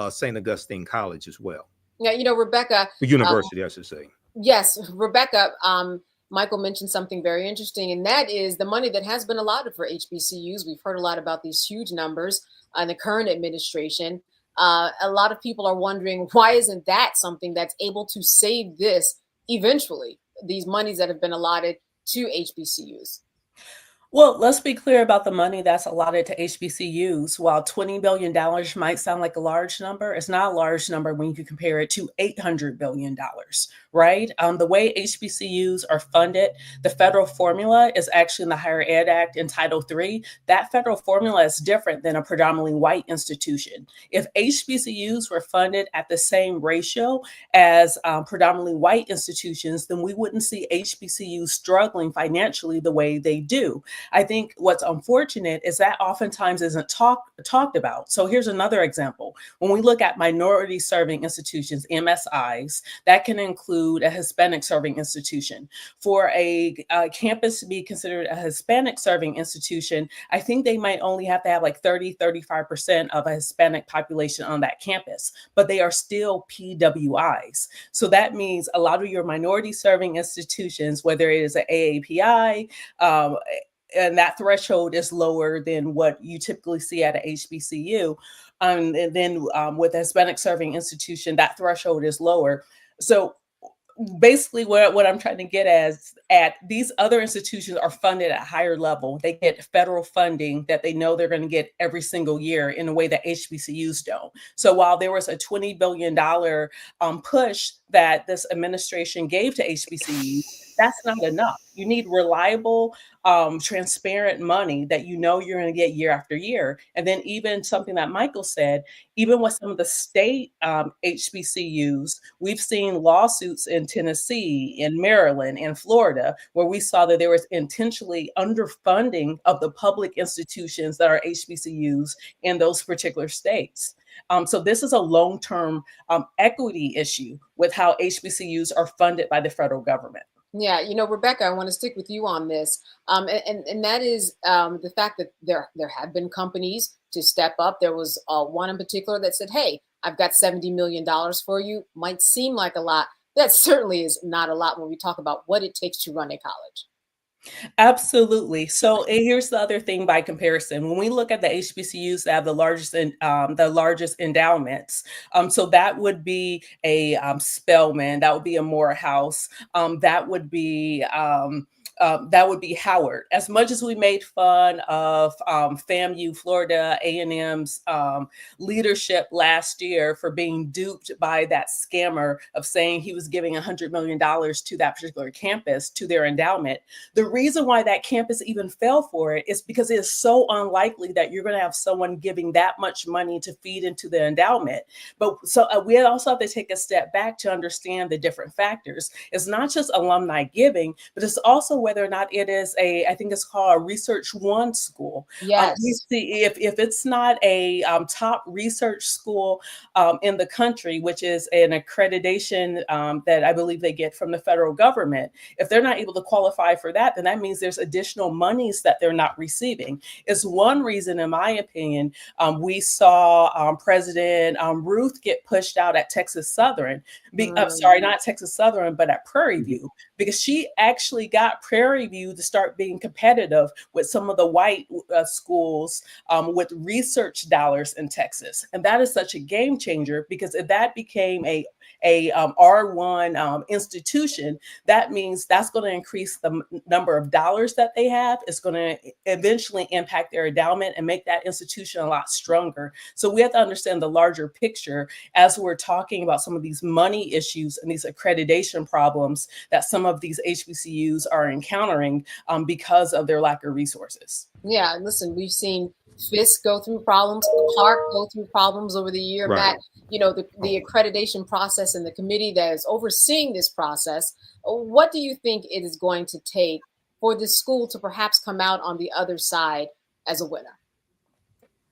St. Augustine College as well. Yeah, Rebecca. The university, I should say. Yes, Rebecca. Michael mentioned something very interesting, and that is the money that has been allotted for HBCUs. We've heard a lot about these huge numbers in the current administration. A lot of people are wondering, why isn't that something that's able to save this eventually? These monies that have been allotted to HBCUs. Well, let's be clear about the money that's allotted to HBCUs. While $20 billion might sound like a large number, it's not a large number when you compare it to $800 billion, right? The way HBCUs are funded, the federal formula is actually in the Higher Ed Act in Title III. That federal formula is different than a predominantly white institution. If HBCUs were funded at the same ratio as predominantly white institutions, then we wouldn't see HBCUs struggling financially the way they do. I think what's unfortunate is that oftentimes isn't talked about. So here's another example. When we look at minority serving institutions, MSIs, that can include a Hispanic serving institution. For a campus to be considered a Hispanic serving institution, I think they might only have to have like 30-35% of a Hispanic population on that campus, but they are still PWIs. So that means a lot of your minority serving institutions, whether it is an AAPI, and that threshold is lower than what you typically see at a HBCU. And then with a Hispanic serving institution, that threshold is lower. So basically what I'm trying to get at these other institutions are funded at a higher level. They get federal funding that they know they're going to get every single year in a way that HBCUs don't. So while there was a $20 billion push that this administration gave to HBCUs, that's not enough. You need reliable, transparent money that you know you're going to get year after year. And then even something that Michael said, even with some of the state HBCUs, we've seen lawsuits in Tennessee, in Maryland, in Florida, where we saw that there was intentionally underfunding of the public institutions that are HBCUs in those particular states. So this is a long-term equity issue with how HBCUs are funded by the federal government. Yeah, Rebecca, I want to stick with you on this. And that is the fact that there have been companies to step up. There was one in particular that said, hey, I've got $70 million for you. Might seem like a lot. That certainly is not a lot when we talk about what it takes to run a college. Absolutely. So here's the other thing by comparison. When we look at the HBCUs that have the largest endowments, so that would be a Spelman, that would be a Morehouse, that would be Howard. As much as we made fun of FAMU, Florida A&M's leadership last year for being duped by that scammer of saying he was giving $100 million to that particular campus, to their endowment, the reason why that campus even fell for it is because it is so unlikely that you're going to have someone giving that much money to feed into the endowment. But so we also have to take a step back to understand the different factors. It's not just alumni giving, but it's also whether or not it is I think it's called a Research One school. Yes. You see, if it's not a top research school in the country, which is an accreditation that I believe they get from the federal government, if they're not able to qualify for that, then that means there's additional monies that they're not receiving. It's one reason, in my opinion, we saw President Ruth get pushed out at Texas Southern. Sorry, not Texas Southern, but at Prairie View, because she actually got Prairie View to start being competitive with some of the white schools with research dollars in Texas. And that is such a game changer, because if that became a R1 institution, that means that's going to increase the number of dollars that they have. It's going to eventually impact their endowment and make that institution a lot stronger. So we have to understand the larger picture as we're talking about some of these money issues and these accreditation problems that some of these HBCUs are encountering because of their lack of resources. Yeah, listen, we've seen Fisk go through problems, Clark go through problems over the year. Right. Matt, you know, the accreditation process and the committee that is overseeing this process, what do you think it is going to take for this school to perhaps come out on the other side as a winner?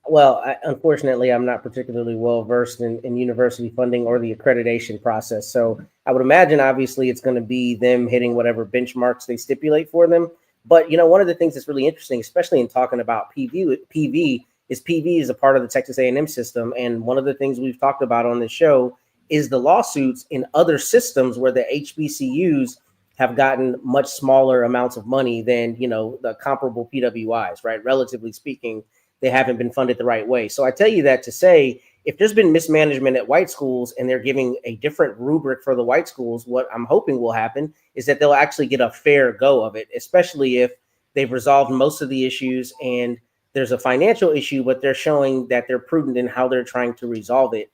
Well, unfortunately, I'm not particularly well versed in university funding or the accreditation process. So I would imagine, obviously, it's going to be them hitting whatever benchmarks they stipulate for them. But, you know, one of the things that's really interesting, especially in talking about PV is a part of the Texas A&M system. And one of the things we've talked about on this show is the lawsuits in other systems where the HBCUs have gotten much smaller amounts of money than, you know, the comparable PWIs, right? Relatively speaking, they haven't been funded the right way. So I tell you that to say, if there's been mismanagement at white schools and they're giving a different rubric for the white schools, what I'm hoping will happen is that they'll actually get a fair go of it, especially if they've resolved most of the issues and there's a financial issue, but they're showing that they're prudent in how they're trying to resolve it.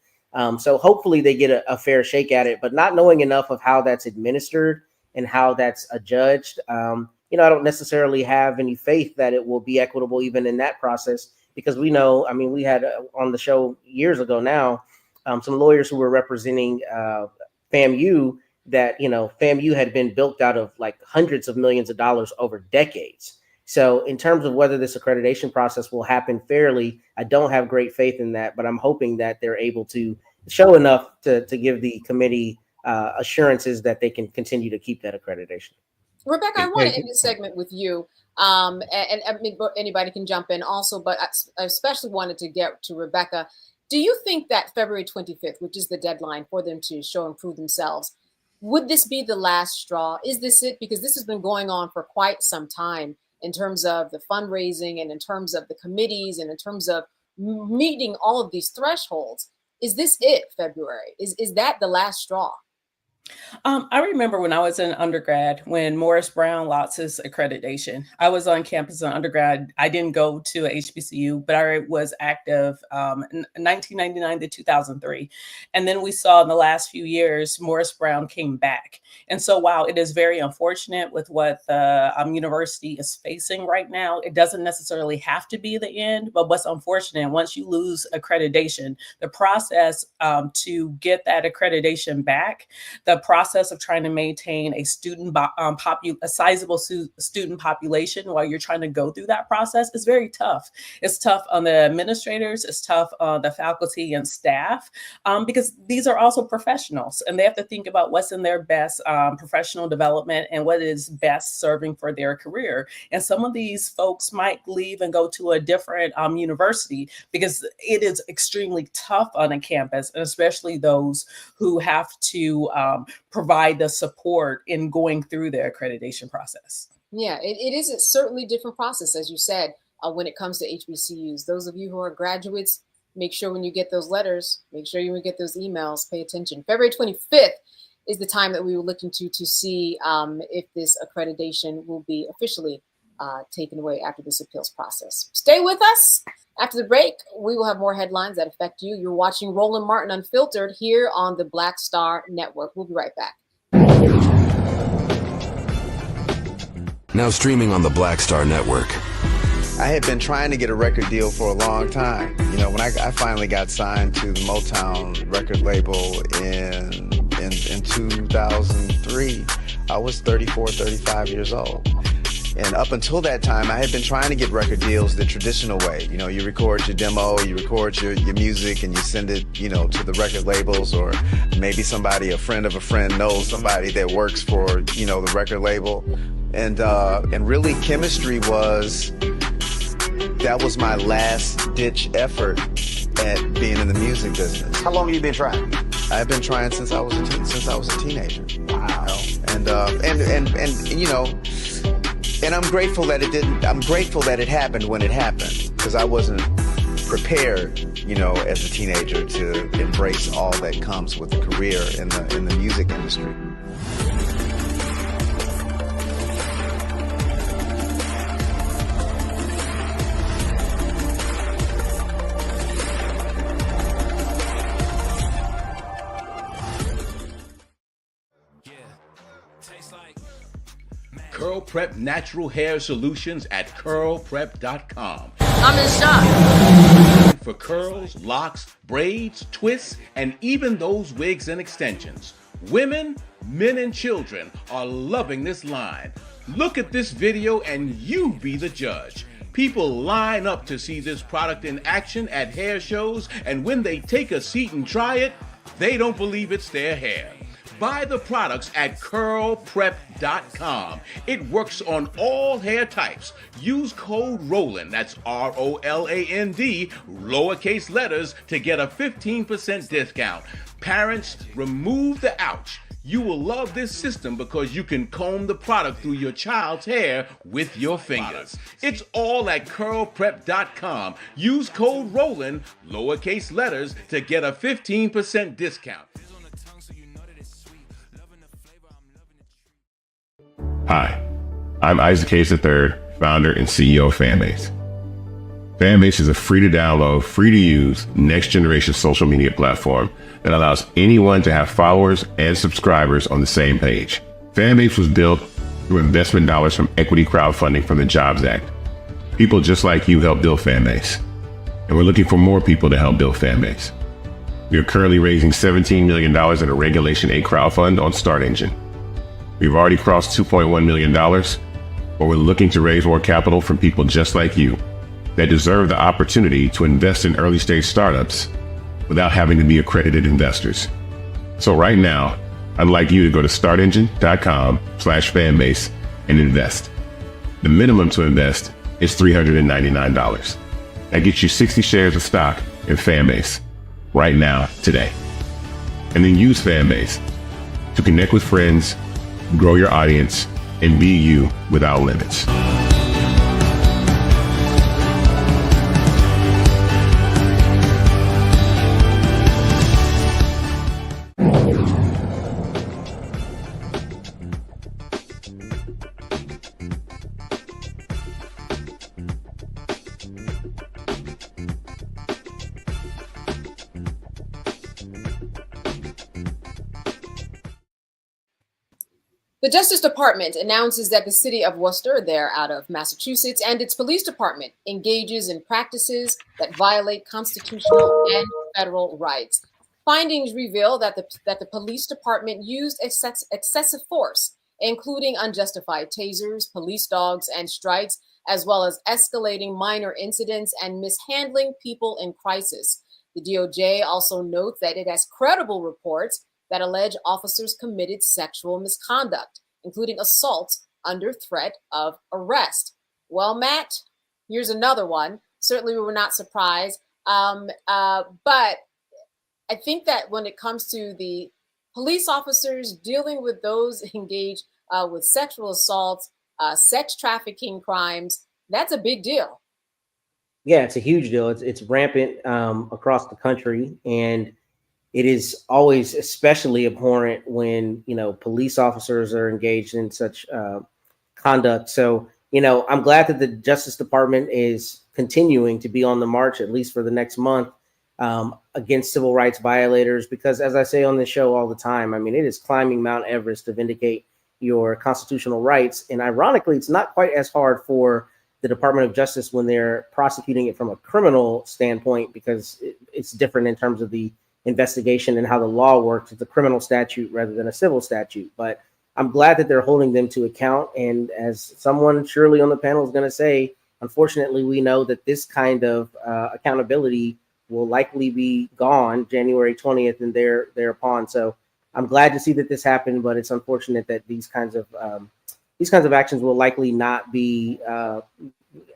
So hopefully they get a fair shake at it, but not knowing enough of how that's administered and how that's adjudged, you know, I don't necessarily have any faith that it will be equitable even in that process. Because we know, I mean, we had on the show years ago now, some lawyers who were representing FAMU that, you know, FAMU had been built out of like hundreds of millions of dollars over decades. So in terms of whether this accreditation process will happen fairly, I don't have great faith in that, but I'm hoping that they're able to show enough to give the committee assurances that they can continue to keep that accreditation. Rebecca, I want to end this segment with you. And I mean, anybody can jump in also, but I especially wanted to get to Rebecca. Do you think that February 25th, which is the deadline for them to show and prove themselves, would this be the last straw? Is this it? Because this has been going on for quite some time in terms of the fundraising and in terms of the committees and in terms of meeting all of these thresholds. Is this it, February? Is that the last straw? I remember when I was in undergrad, when Morris Brown lost his accreditation. I was on campus in undergrad. I didn't go to a HBCU, but I was active in 1999 to 2003. And then we saw in the last few years, Morris Brown came back. And so while it is very unfortunate with what the university is facing right now, it doesn't necessarily have to be the end. But what's unfortunate, once you lose accreditation, the process to get that accreditation back, the process of trying to maintain a a sizable student population while you're trying to go through that process is very tough. It's tough on the administrators, it's tough on the faculty and staff, because these are also professionals and they have to think about what's in their best professional development and what is best serving for their career. And some of these folks might leave and go to a different university because it is extremely tough on a campus, and especially those who have to provide the support in going through the accreditation process. Yeah, it is a certainly different process, as you said, when it comes to HBCUs. Those of you who are graduates, make sure when you get those letters, make sure you get those emails, pay attention. February 25th is the time that we will look into to see if this accreditation will be officially taken away after this appeals process. Stay with us. After the break, we will have more headlines that affect you. You're watching Roland Martin Unfiltered here on the Black Star Network. We'll be right back. Now streaming on the Black Star Network. I had been trying to get a record deal for a long time. You know, when I finally got signed to the Motown record label in 2003, I was 34, 35 years old. And up until that time, I had been trying to get record deals the traditional way. You know, you record your demo, you record your music, and you send it, you know, to the record labels, or maybe somebody, a friend of a friend, knows somebody that works for, you know, the record label. And really, chemistry that was my last ditch effort at being in the music business. How long have you been trying? I've been trying since I was a teenager. Wow. and you know, and I'm grateful that it didn't. I'm grateful that it happened when it happened, because I wasn't prepared, you know, as a teenager to embrace all that comes with a career in the music industry. Curl Prep Natural Hair Solutions at curlprep.com. I'm in shock. For curls, locks, braids, twists, and even those wigs and extensions. Women, men, and children are loving this line. Look at this video and you be the judge. People line up to see this product in action at hair shows, and when they take a seat and try it, they don't believe it's their hair. Buy the products at curlprep.com. It works on all hair types. Use code ROLAND, that's ROLAND, lowercase letters, to get a 15% discount. Parents, remove the ouch. You will love this system because you can comb the product through your child's hair with your fingers. It's all at curlprep.com. Use code ROLAND, lowercase letters, to get a 15% discount. Hi, I'm Isaac Hayes III, founder and CEO of Fanbase. Fanbase is a free-to-download, free-to-use, next-generation social media platform that allows anyone to have followers and subscribers on the same page. Fanbase was built through investment dollars from equity crowdfunding from the Jobs Act. People just like you help build Fanbase, and we're looking for more people to help build Fanbase. We are currently raising $17 million in a Regulation A crowdfund on Start Engine. We've already crossed $2.1 million, but we're looking to raise more capital from people just like you that deserve the opportunity to invest in early stage startups without having to be accredited investors. So right now, I'd like you to go to startengine.com/fanbase and invest. The minimum to invest is $399. That gets you 60 shares of stock in Fanbase right now, today. And then use Fanbase to connect with friends, grow your audience, and be you without limits. The Justice Department announces that the city of Worcester, they're out of Massachusetts, and its police department engages in practices that violate constitutional and federal rights. Findings reveal that the police department used excessive force, including unjustified tasers, police dogs, and strikes, as well as escalating minor incidents and mishandling people in crisis. The DOJ also notes that it has credible reports that allege officers committed sexual misconduct, including assault under threat of arrest. Well, Matt, here's another one. Certainly we were not surprised. But I think that when it comes to the police officers dealing with those engaged with sexual assaults, sex trafficking crimes, that's a big deal. Yeah, it's a huge deal. It's rampant across the country, and it is always especially abhorrent when, you know, police officers are engaged in such conduct. So, you know, I'm glad that the Justice Department is continuing to be on the march, at least for the next month, against civil rights violators, because as I say on this show all the time, I mean, it is climbing Mount Everest to vindicate your constitutional rights. And ironically, it's not quite as hard for the Department of Justice when they're prosecuting it from a criminal standpoint, because it's different in terms of the investigation and how the law works. It's a criminal statute rather than a civil statute. But I'm glad that they're holding them to account. And as someone surely on the panel is going to say, unfortunately, we know that this kind of accountability will likely be gone January 20th and thereupon. So I'm glad to see that this happened, but it's unfortunate that these kinds of actions will likely not be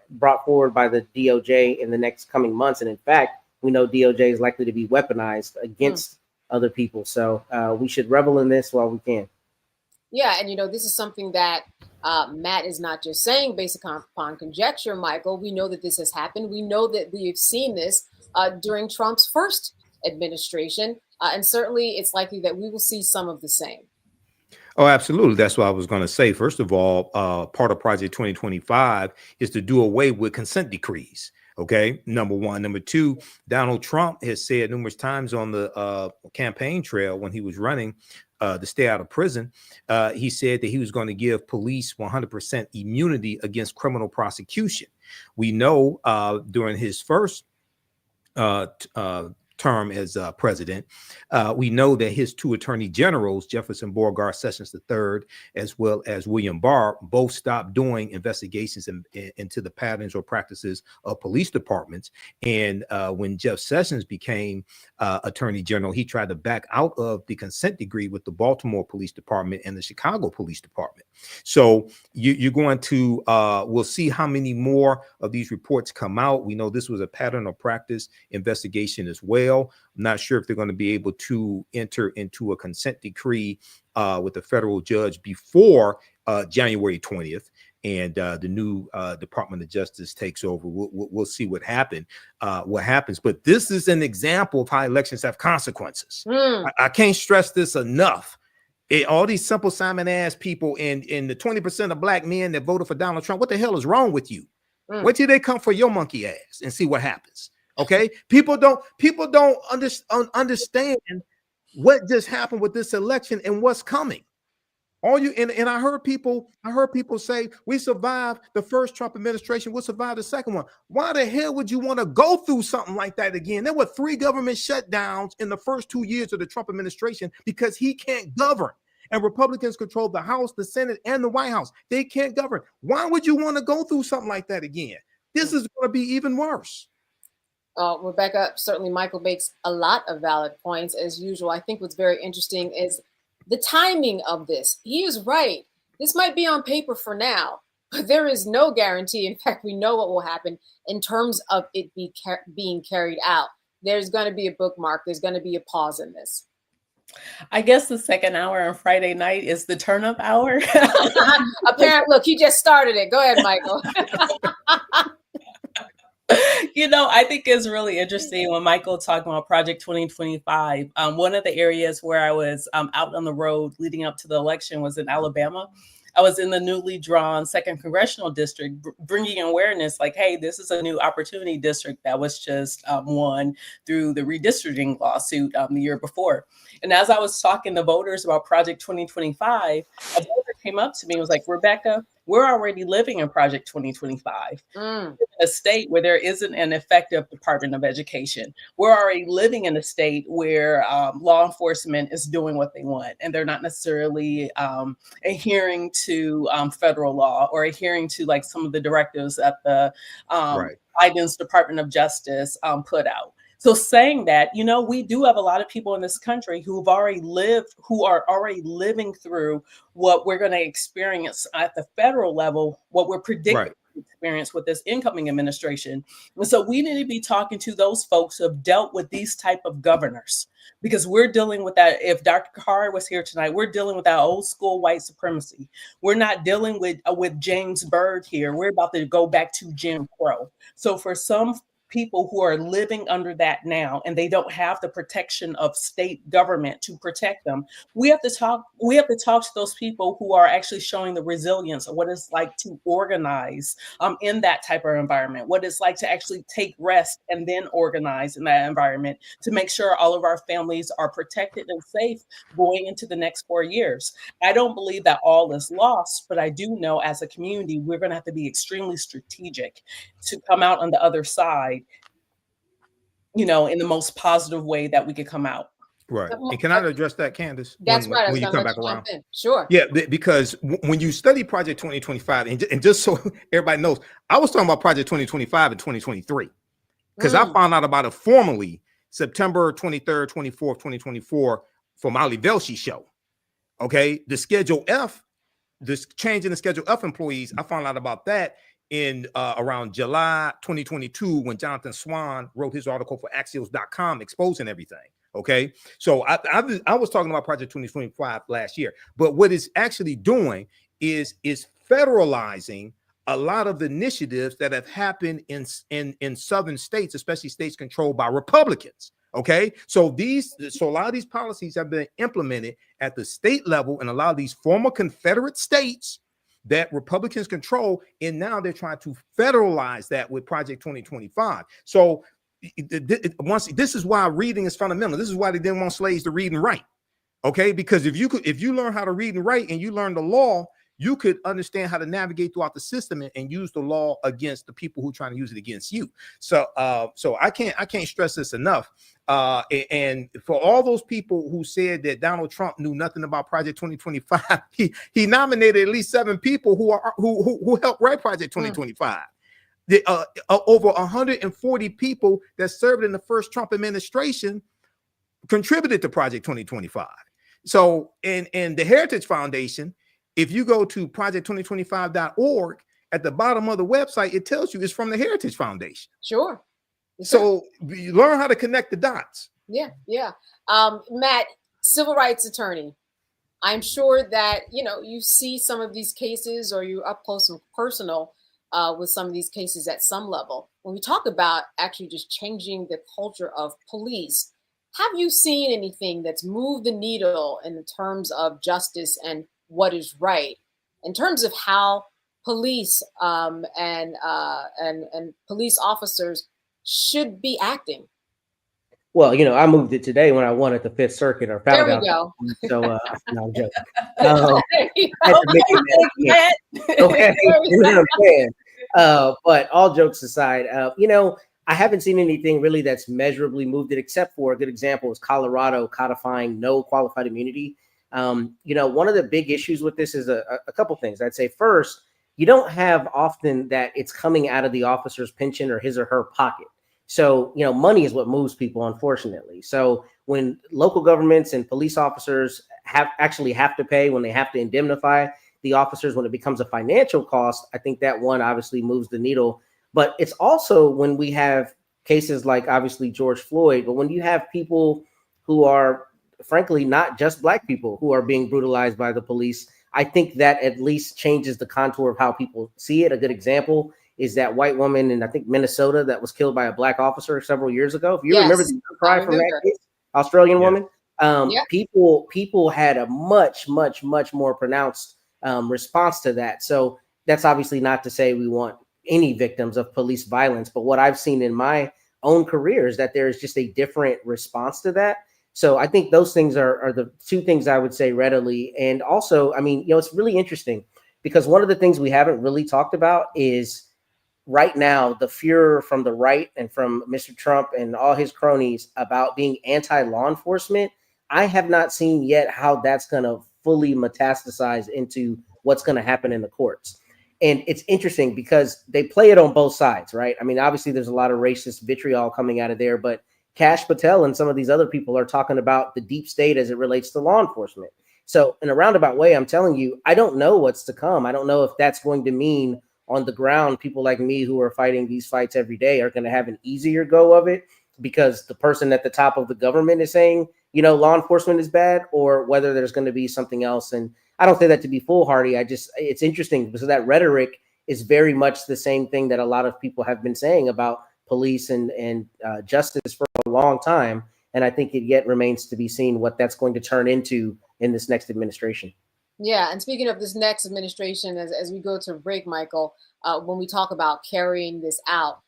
brought forward by the DOJ in the next coming months. And in fact, we know DOJ is likely to be weaponized against other people. So we should revel in this while we can. Yeah, and this is something that Matt is not just saying based upon conjecture, Michael. We know that this has happened. We know that we've seen this during Trump's first administration, and certainly it's likely that we will see some of the same. Oh, absolutely. That's what I was going to say. First of all, part of Project 2025 is to do away with consent decrees. Okay, number one. Number two, Donald Trump has said numerous times on the campaign trail when he was running to stay out of prison, he said that he was going to give police 100% immunity against criminal prosecution. We know during his first term as president, we know that his two attorney generals, Jefferson Beauregard Sessions III, as well as William Barr, both stopped doing investigations into the patterns or practices of police departments. And when Jeff Sessions became attorney general, he tried to back out of the consent decree with the Baltimore Police Department and the Chicago Police Department. So you're going to, we'll see how many more of these reports come out. We know this was a pattern of practice investigation as well. I'm not sure if they're going to be able to enter into a consent decree with the federal judge before January 20th, and the new Department of Justice takes over. We'll see what happens. But this is an example of how elections have consequences. I can't stress this enough. All these simple Simon ass people and the 20% of black men that voted for Donald Trump, what the hell is wrong with you? Wait till they come for your monkey ass and see what happens. Okay, people don't understand what just happened with this election and what's coming. All you and I heard people say we survived the first Trump administration, we'll survive the second one. Why the hell would you want to go through something like that again? There were 3 government shutdowns in the first 2 years of the Trump administration because he can't govern. And Republicans control the House, the Senate, and the White House. They can't govern. Why would you want to go through something like that again? This is going to be even worse. Rebecca, certainly Michael makes a lot of valid points as usual. I think what's very interesting is the timing of this. He is right. This might be on paper for now, but there is no guarantee. In fact, we know what will happen in terms of it being carried out. There's going to be a bookmark. There's going to be a pause in this. I guess the second hour on Friday night is the turn-up hour. Apparently, look, he just started it. Go ahead, Michael. I think it's really interesting when Michael talked about Project 2025. One of the areas where I was out on the road leading up to the election was in Alabama. I was in the newly drawn 2nd Congressional District, bringing awareness like, hey, this is a new opportunity district that was just won through the redistricting lawsuit the year before. And as I was talking to voters about Project 2025, a voter came up to me and was like, Rebecca, we're already living in Project 2025. In a state where there isn't an effective Department of Education. We're already living in a state where law enforcement is doing what they want, and they're not necessarily adhering to federal law or adhering to like some of the directives that the Biden's Department of Justice put out. So saying that, we do have a lot of people in this country who are already living through what we're going to experience at the federal level, what we're predicting to experience with this incoming administration. And so we need to be talking to those folks who have dealt with these type of governors, because we're dealing with that. If Dr. Carr was here tonight, we're dealing with that old school white supremacy. We're not dealing with James Byrd here. We're about to go back to Jim Crow. So for some people who are living under that now, and they don't have the protection of state government to protect them, we have to talk to those people who are actually showing the resilience of what it's like to organize in that type of environment, what it's like to actually take rest and then organize in that environment to make sure all of our families are protected and safe going into the next 4 years. I don't believe that all is lost, but I do know as a community, we're going to have to be extremely strategic to come out on the other side, in the most positive way that we could come out. Right. And can I address that, Candace? That's right. When you come back around. Sure. Yeah, because when you study Project 2025, and just so everybody knows, I was talking about Project 2025 in 2023, because I found out about it formally September 23rd, 24th, 2024 from Ali Velshi show. Okay. The Schedule F, this change in the Schedule F employees, I found out about that in around July 2022 when Jonathan Swan wrote his article for Axios.com exposing everything. Okay, so I was talking about Project 2025 last year, but what it's actually doing is federalizing a lot of the initiatives that have happened in southern states, especially states controlled by Republicans. Okay, so a lot of these policies have been implemented at the state level in a lot of these former Confederate states that Republicans control, and now they're trying to federalize that with Project 2025. So this is why reading is fundamental. This is why they didn't want slaves to read and write. Okay, because if you learn how to read and write and you learn the law, you could understand how to navigate throughout the system and use the law against the people who are trying to use it against you. So I can't stress this enough. And for all those people who said that Donald Trump knew nothing about Project 2025, he nominated at least 7 people who helped write Project 2025. Over 140 people that served in the first Trump administration contributed to Project 2025. So, and the Heritage Foundation, if you go to project2025.org, at the bottom of the website, it tells you it's from the Heritage Foundation. Sure. So you learn how to connect the dots. Yeah. Matt, civil rights attorney. I'm sure that, you see some of these cases, or you're up close and personal with some of these cases at some level. When we talk about actually just changing the culture of police, have you seen anything that's moved the needle in terms of justice and what is right, in terms of how police and police officers should be acting? Well, I moved it today when I won at the Fifth Circuit or found there out. we go. So no, I'm joking. I had to make it okay, you know what I'm saying? But all jokes aside, I haven't seen anything really that's measurably moved it, except for a good example is Colorado codifying no qualified immunity. One of the big issues with this is a couple things. I'd say first, you don't have often that it's coming out of the officer's pension or his or her pocket. So, money is what moves people, unfortunately. So when local governments and police officers have to pay, when they have to indemnify the officers, when it becomes a financial cost, I think that one obviously moves the needle. But it's also when we have cases like obviously George Floyd, but when you have people who are frankly not just Black people who are being brutalized by the police, I think that at least changes the contour of how people see it. A good example is that white woman in, I think, Minnesota that was killed by a Black officer several years ago. If you remember the cry from that case, Australian woman, people had a much, much, much more pronounced response to that. So that's obviously not to say we want any victims of police violence, but what I've seen in my own career is that there is just a different response to that. So I think those things are the two things I would say readily. And also, it's really interesting because one of the things we haven't really talked about is right now, the furor from the right and from Mr. Trump and all his cronies about being anti-law enforcement. I have not seen yet how that's going to fully metastasize into what's going to happen in the courts. And it's interesting because they play it on both sides, right? Obviously there's a lot of racist vitriol coming out of there, but Kash Patel and some of these other people are talking about the deep state as it relates to law enforcement. So in a roundabout way, I'm telling you, I don't know what's to come. I don't know if that's going to mean on the ground, people like me who are fighting these fights every day are going to have an easier go of it because the person at the top of the government is saying, law enforcement is bad, or whether there's going to be something else. And I don't say that to be foolhardy. It's interesting because that rhetoric is very much the same thing that a lot of people have been saying about police and justice for a long time. And I think it yet remains to be seen what that's going to turn into in this next administration. Yeah, and speaking of this next administration, as we go to break, Michael, when we talk about carrying this out,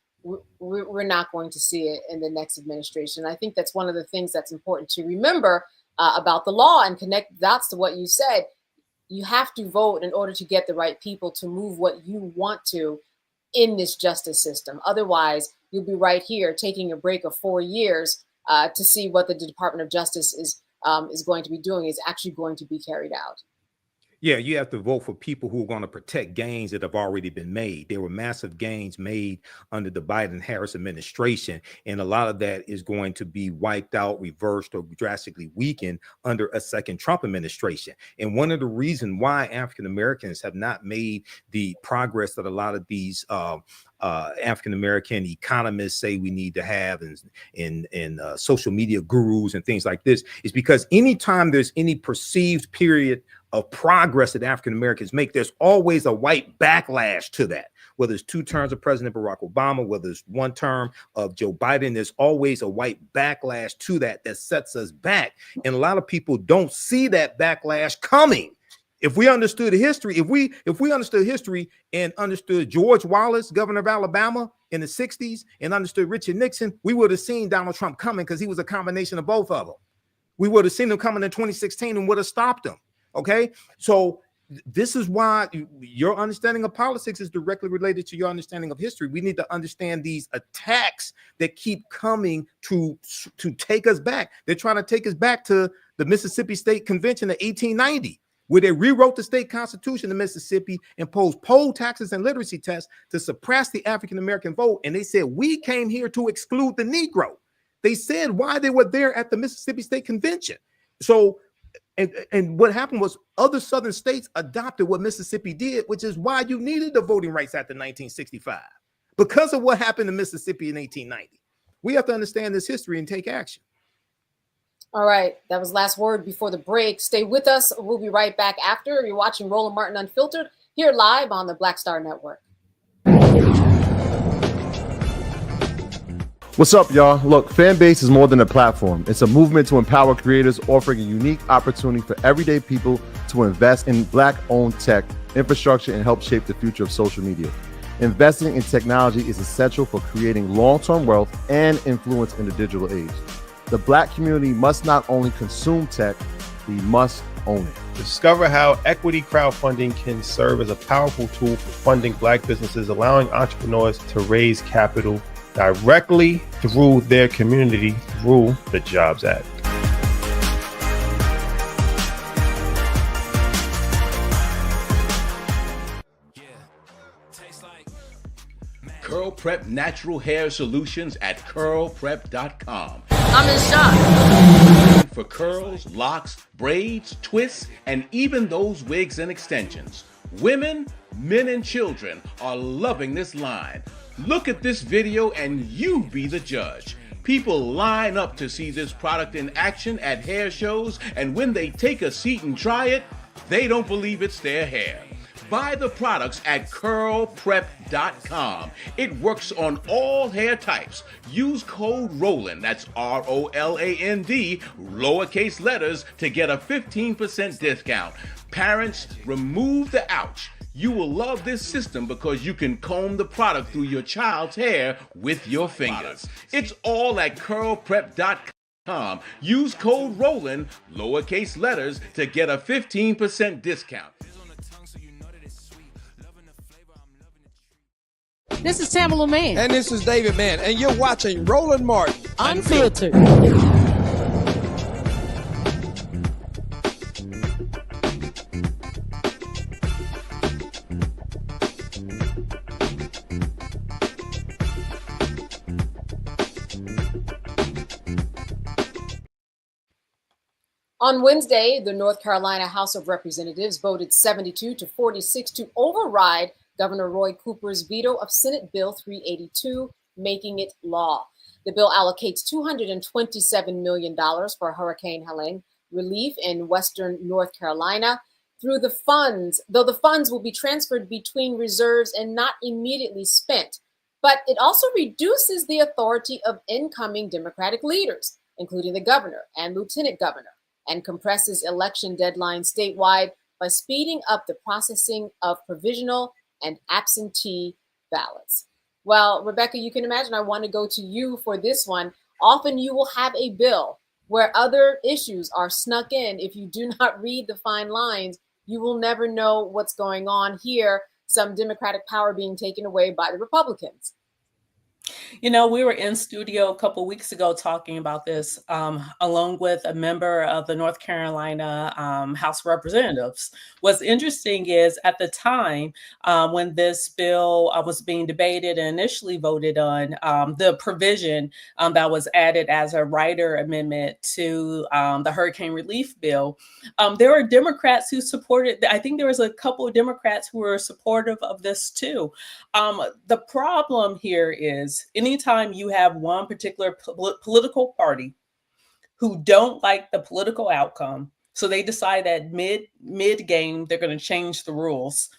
we're not going to see it in the next administration. I think that's one of the things that's important to remember about the law and connect dots to what you said. You have to vote in order to get the right people to move what you want to in this justice system. Otherwise, you'll be right here taking a break of 4 years to see what the Department of Justice is going to be doing is actually going to be carried out. Yeah, you have to vote for people who are going to protect gains that have already been made. There were massive gains made under the Biden-Harris administration, and a lot of that is going to be wiped out, reversed, or drastically weakened under a second Trump administration. And one of the reasons why African Americans have not made the progress that a lot of these African American economists say we need to have, and social media gurus and things like this, is because anytime there's any perceived period of progress that African Americans make, there's always a white backlash to that. Whether it's 2 terms of President Barack Obama, whether it's 1 term of Joe Biden, there's always a white backlash to that sets us back. And a lot of people don't see that backlash coming. If we understood history, if we understood history and understood George Wallace, governor of Alabama in the 60s, and understood Richard Nixon, we would have seen Donald Trump coming, because he was a combination of both of them. We would have seen him coming in 2016 and would have stopped him. Okay, so this is why your understanding of politics is directly related to your understanding of history. We need to understand these attacks that keep coming to take us back. They're trying to take us back to the Mississippi State Convention of 1890, where they rewrote the state constitution in Mississippi, imposed poll taxes and literacy tests to suppress the African-American vote. And they said, we came here to exclude the Negro. They said why they were there at the Mississippi State Convention. So And what happened was other southern states adopted what Mississippi did, which is why you needed the Voting Rights Act of 1965, because of what happened in Mississippi in 1890. We have to understand this history and take action. All right, that was last word before the break. Stay with us. We'll be right back after. You're watching Roland Martin Unfiltered here live on the Black Star Network. What's up, y'all? Look, Fanbase is more than a platform. It's a movement to empower creators, offering a unique opportunity for everyday people to invest in Black-owned tech, infrastructure, and help shape the future of social media. Investing in technology is essential for creating long-term wealth and influence in the digital age. The Black community must not only consume tech, we must own it. Discover how equity crowdfunding can serve as a powerful tool for funding Black businesses, allowing entrepreneurs to raise capital directly through their community through the Jobs Act. Curl Prep Natural Hair Solutions at curlprep.com. I'm in shock. For curls, locks, braids, twists, and even those wigs and extensions. Women, men, and children are loving this line. Look at this video and you be the judge. People line up to see this product in action at hair shows, and when they take a seat and try it, they don't believe it's their hair. Buy the products at curlprep.com. It works on all hair types. Use code ROLAND, that's ROLAND, lowercase letters, to get a 15% discount. Parents, remove the ouch. You will love this system because you can comb the product through your child's hair with your fingers. It's all at curlprep.com. Use code ROLAND, lowercase letters, to get a 15% discount. This is Tamala Mann. And this is David Mann. And you're watching Roland Martin Unfiltered. On Wednesday, the North Carolina House of Representatives voted 72 to 46 to override Governor Roy Cooper's veto of Senate Bill 382, making it law. The bill allocates $227 million for Hurricane Helene relief in Western North Carolina through the funds, though the funds will be transferred between reserves and not immediately spent. But it also reduces the authority of incoming Democratic leaders, including the governor and lieutenant governor, and compresses election deadlines statewide by speeding up the processing of provisional and absentee ballots. Well, Rebecca, you can imagine I want to go to you for this one. Often you will have a bill where other issues are snuck in. If you do not read the fine lines, you will never know what's going on here. Some Democratic power being taken away by the Republicans. You know, we were in studio a couple weeks ago talking about this, along with a member of the North Carolina House of Representatives. What's interesting is at the time when this bill was being debated and initially voted on, the provision that was added as a rider amendment to the hurricane relief bill, there were Democrats who supported. I think there was a couple of Democrats who were supportive of this too. The problem here is anytime you have one particular political party who don't like the political outcome, so they decide that mid game they're going to change the rules.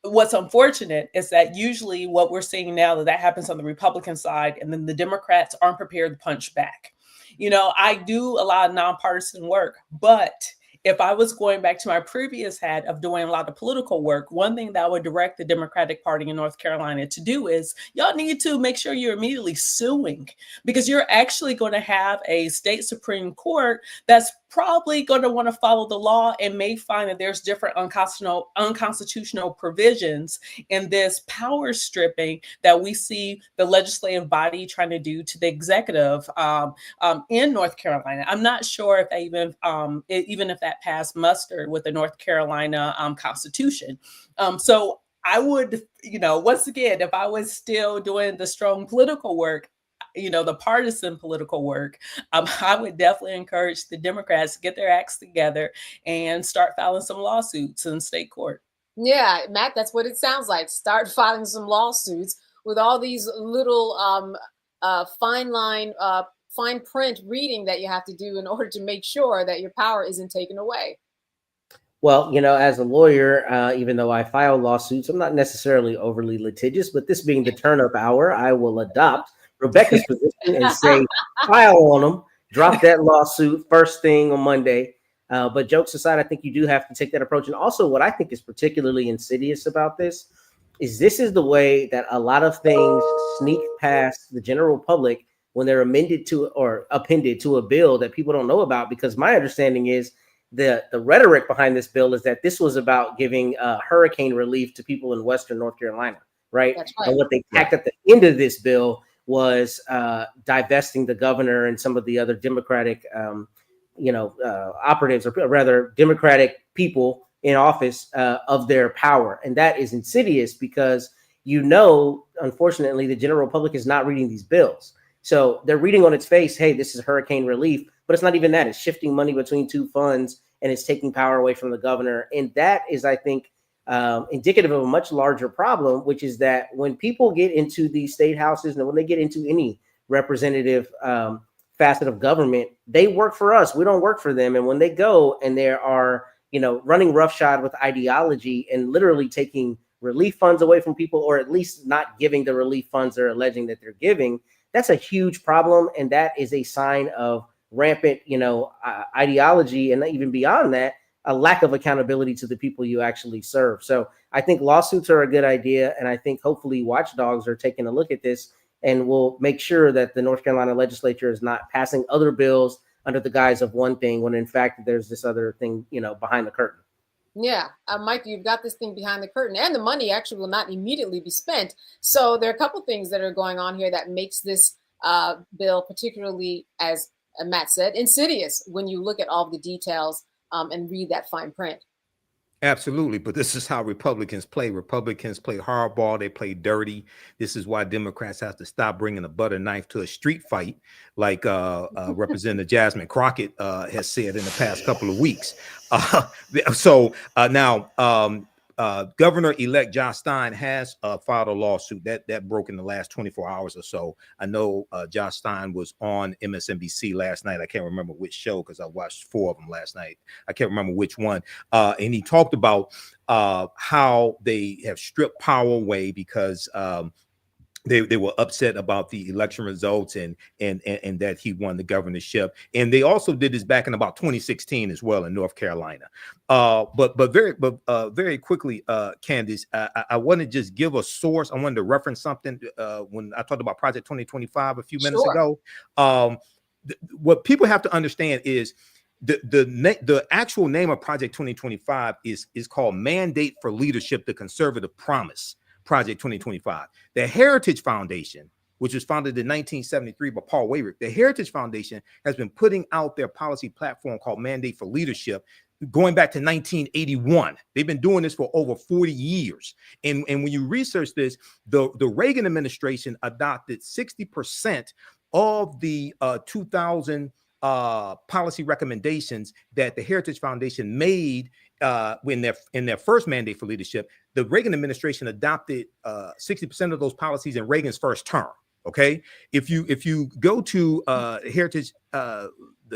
What's unfortunate is that usually what we're seeing now that happens on the Republican side, and then the Democrats aren't prepared to punch back. You know, I do a lot of nonpartisan work, but if I was going back to my previous hat of doing a lot of political work, one thing that I would direct the Democratic Party in North Carolina to do is y'all need to make sure you're immediately suing, because you're actually going to have a state Supreme Court that's probably going to want to follow the law and may find that there's different unconstitutional provisions in this power stripping that we see the legislative body trying to do to the executive in North Carolina. I'm not sure if they even if that passed muster with the North Carolina Constitution. So I would, you know, once again, if I was still doing the strong political work, you know, the partisan political work, I would definitely encourage the Democrats to get their acts together and start filing some lawsuits in state court. Yeah, Matt, that's what it sounds like. Start filing some lawsuits with all these little fine print reading that you have to do in order to make sure that your power isn't taken away. Well, you know, as a lawyer, even though I file lawsuits, I'm not necessarily overly litigious, but this being the turn-up hour, I will adopt Rebecca's position and say, file on them, drop that lawsuit first thing on Monday. But jokes aside, I think you do have to take that approach. And also what I think is particularly insidious about this is the way that a lot of things sneak past the general public when they're amended to or appended to a bill that people don't know about. Because my understanding is the rhetoric behind this bill is that this was about giving hurricane relief to people in Western North Carolina, right? That's right. And what they tacked at the end of this bill was divesting the governor and some of the other Democratic, operatives, or rather Democratic people in office of their power. And that is insidious because, unfortunately, the general public is not reading these bills. So they're reading on its face, hey, this is hurricane relief, but it's not even that. It's shifting money between two funds and it's taking power away from the governor. And that is, I think, indicative of a much larger problem, which is that when people get into these state houses and when they get into any representative facet of government, they work for us. We don't work for them. And when they go and they are, running roughshod with ideology and literally taking relief funds away from people, or at least not giving the relief funds they're alleging that they're giving, that's a huge problem. And that is a sign of rampant, ideology. And even beyond that, a lack of accountability to the people you actually serve. So I think lawsuits are a good idea. And I think hopefully watchdogs are taking a look at this and will make sure that the North Carolina legislature is not passing other bills under the guise of one thing, when in fact there's this other thing, behind the curtain. Yeah, Mike, you've got this thing behind the curtain, and the money actually will not immediately be spent. So there are a couple things that are going on here that makes this bill particularly, as Matt said, insidious when you look at all the details and read that fine print. Absolutely. But this is how Republicans play. Republicans play hardball. They play dirty. This is why Democrats have to stop bringing a butter knife to a street fight, like Representative Jasmine Crockett has said in the past couple of weeks. Now, Governor-elect Josh Stein has filed a lawsuit that broke in the last 24 hours or so. I know Josh Stein was on MSNBC last night. I can't remember which show because I watched 4 of them last night. I can't remember which one. And he talked about how they have stripped power away because they were upset about the election results and that he won the governorship. And they also did this back in about 2016 as well in North Carolina. But very quickly, Candace, I want to just give a source. I wanted to reference something when I talked about Project 2025 a few minutes ago. What people have to understand is the actual name of Project 2025 is called Mandate for Leadership: The Conservative Promise. Project 2025. The Heritage Foundation, which was founded in 1973 by Paul Wayrick. The Heritage Foundation has been putting out their policy platform called Mandate for Leadership going back to 1981. They've been doing this for over 40 years. And when you research this, the Reagan administration adopted 60% of the 2000 policy recommendations that the Heritage Foundation made in their first Mandate for Leadership. The Reagan administration adopted 60% of those policies in Reagan's first term. Okay, if you go to the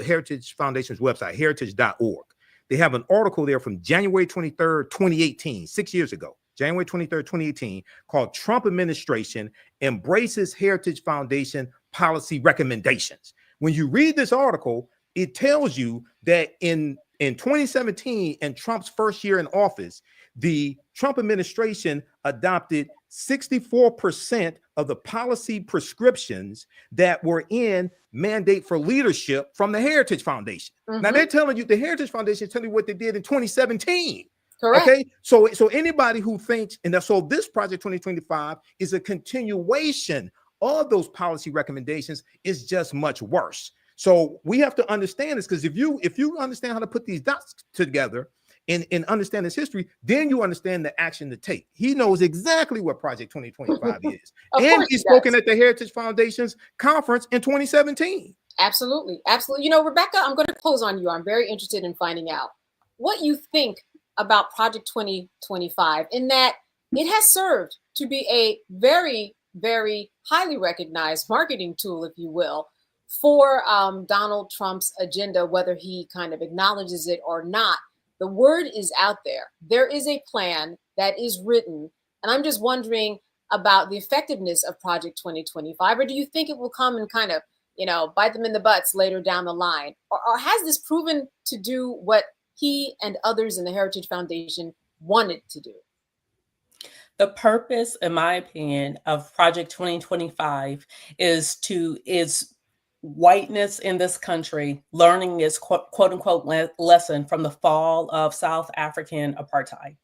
Heritage Foundation's website, heritage.org, they have an article there from January 23rd, 2018, 6 years ago, January 23rd, 2018, called Trump Administration Embraces Heritage Foundation Policy Recommendations. When you read this article, it tells you that in 2017, in Trump's first year in office, the Trump administration adopted 64% of the policy prescriptions that were in Mandate for Leadership from the Heritage Foundation. Now they're telling you, the Heritage Foundation is telling you what they did in 2017. Correct. Okay, so anybody who thinks, and so this Project 2025 is a continuation of those policy recommendations, is just much worse. So we have to understand this, because if you understand how to put these dots together and understand its history, then you understand the action to take. He knows exactly what Project 2025 is. And he's spoken at the Heritage Foundation's conference in 2017. Absolutely. Absolutely. You know, Rebecca, I'm going to close on you. I'm very interested in finding out what you think about Project 2025, in that it has served to be a very, very highly recognized marketing tool, if you will, for Donald Trump's agenda, whether he kind of acknowledges it or not. The word is out there. There is a plan that is written. And I'm just wondering about the effectiveness of Project 2025, or do you think it will come and kind of, you know, bite them in the butts later down the line? Or has this proven to do what he and others in the Heritage Foundation wanted to do? The purpose, in my opinion, of Project 2025 is whiteness in this country learning its quote unquote lesson from the fall of South African apartheid.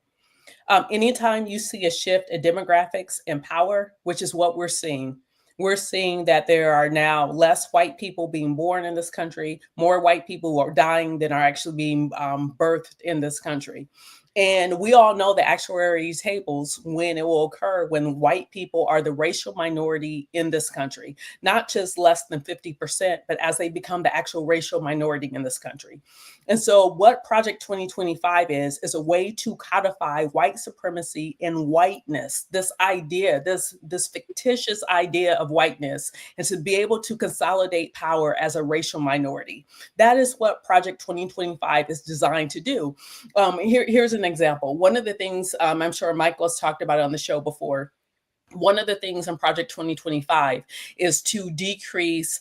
Anytime you see a shift in demographics and power, which is what we're seeing that there are now less white people being born in this country, more white people who are dying than are actually being birthed in this country. And we all know the actuary tables when it will occur when white people are the racial minority in this country, not just less than 50%, but as they become the actual racial minority in this country. And so what Project 2025 is a way to codify white supremacy and whiteness, this idea, this fictitious idea of whiteness, and to be able to consolidate power as a racial minority. That is what Project 2025 is designed to do. Here's an example. One of the things, I'm sure Michael has talked about it on the show before, one of the things in Project 2025 is to decrease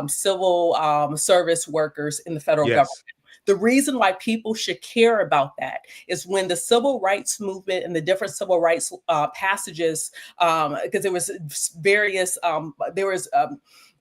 civil service workers in the federal government. The reason why people should care about that is when the civil rights movement and the different civil rights passages, because there was various,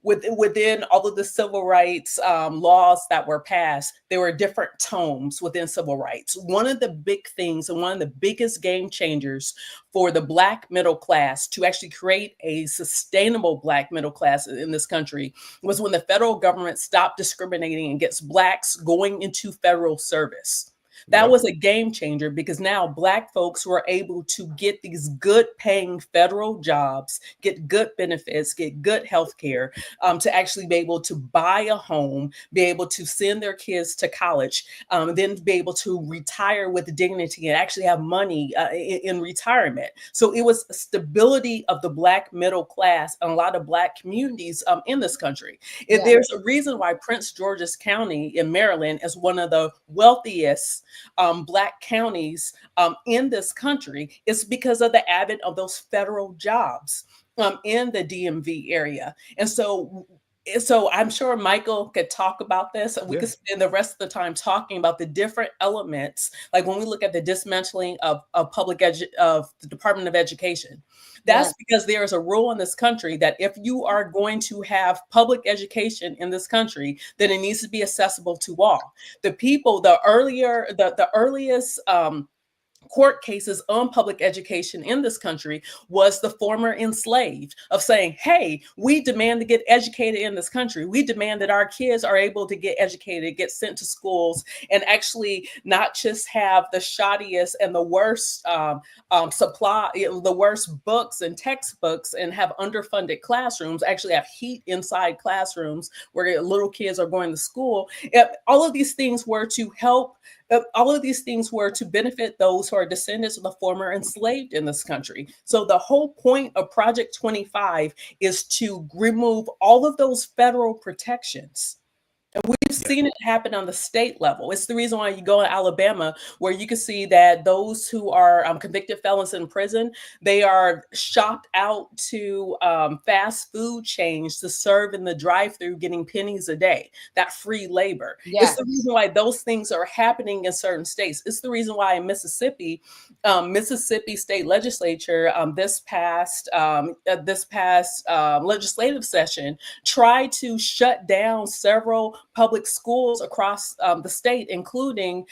within all of the civil rights laws that were passed, there were different tomes within civil rights. One of the big things and one of the biggest game changers for the Black middle class to actually create a sustainable Black middle class in this country was when the federal government stopped discriminating against Blacks going into federal service. That was a game changer, because now Black folks were able to get these good paying federal jobs, get good benefits, get good health care, to actually be able to buy a home, be able to send their kids to college, then be able to retire with dignity and actually have money in retirement. So it was stability of the Black middle class and a lot of Black communities in this country. There's a reason why Prince George's County in Maryland is one of the wealthiest Black counties in this country. Is because of the advent of those federal jobs in the DMV area. And so I'm sure Michael could talk about this, and we could spend the rest of the time talking about the different elements. Like when we look at the dismantling of of the Department of Education, that's because there is a rule in this country that if you are going to have public education in this country, then it needs to be accessible to all. The people, the earliest court cases on public education in this country was the former enslaved of saying, hey, we demand to get educated in this country. We demand that our kids are able to get educated, get sent to schools, and actually not just have the shoddiest and the worst the worst books and textbooks and have underfunded classrooms, actually have heat inside classrooms where little kids are going to school. All of these things were to help. All of these things were to benefit those who are descendants of the former enslaved in this country. So the whole point of Project 25 is to remove all of those federal protections. And we've seen it happen on the state level. It's the reason why you go in Alabama, where you can see that those who are convicted felons in prison, they are shopped out to fast food chains to serve in the drive-through, getting pennies a day, that free labor. Yes. It's the reason why those things are happening in certain states. It's the reason why in Mississippi, Mississippi State Legislature this past legislative session tried to shut down several public schools across the state, including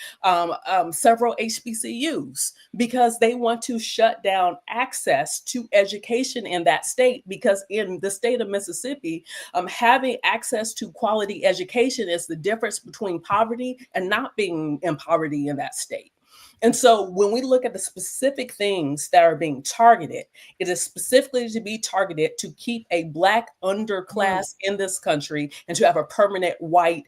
several HBCUs, because they want to shut down access to education in that state. Because in the state of Mississippi, having access to quality education is the difference between poverty and not being in poverty in that state. And so when we look at the specific things that are being targeted, it is specifically to be targeted to keep a Black underclass in this country and to have a permanent white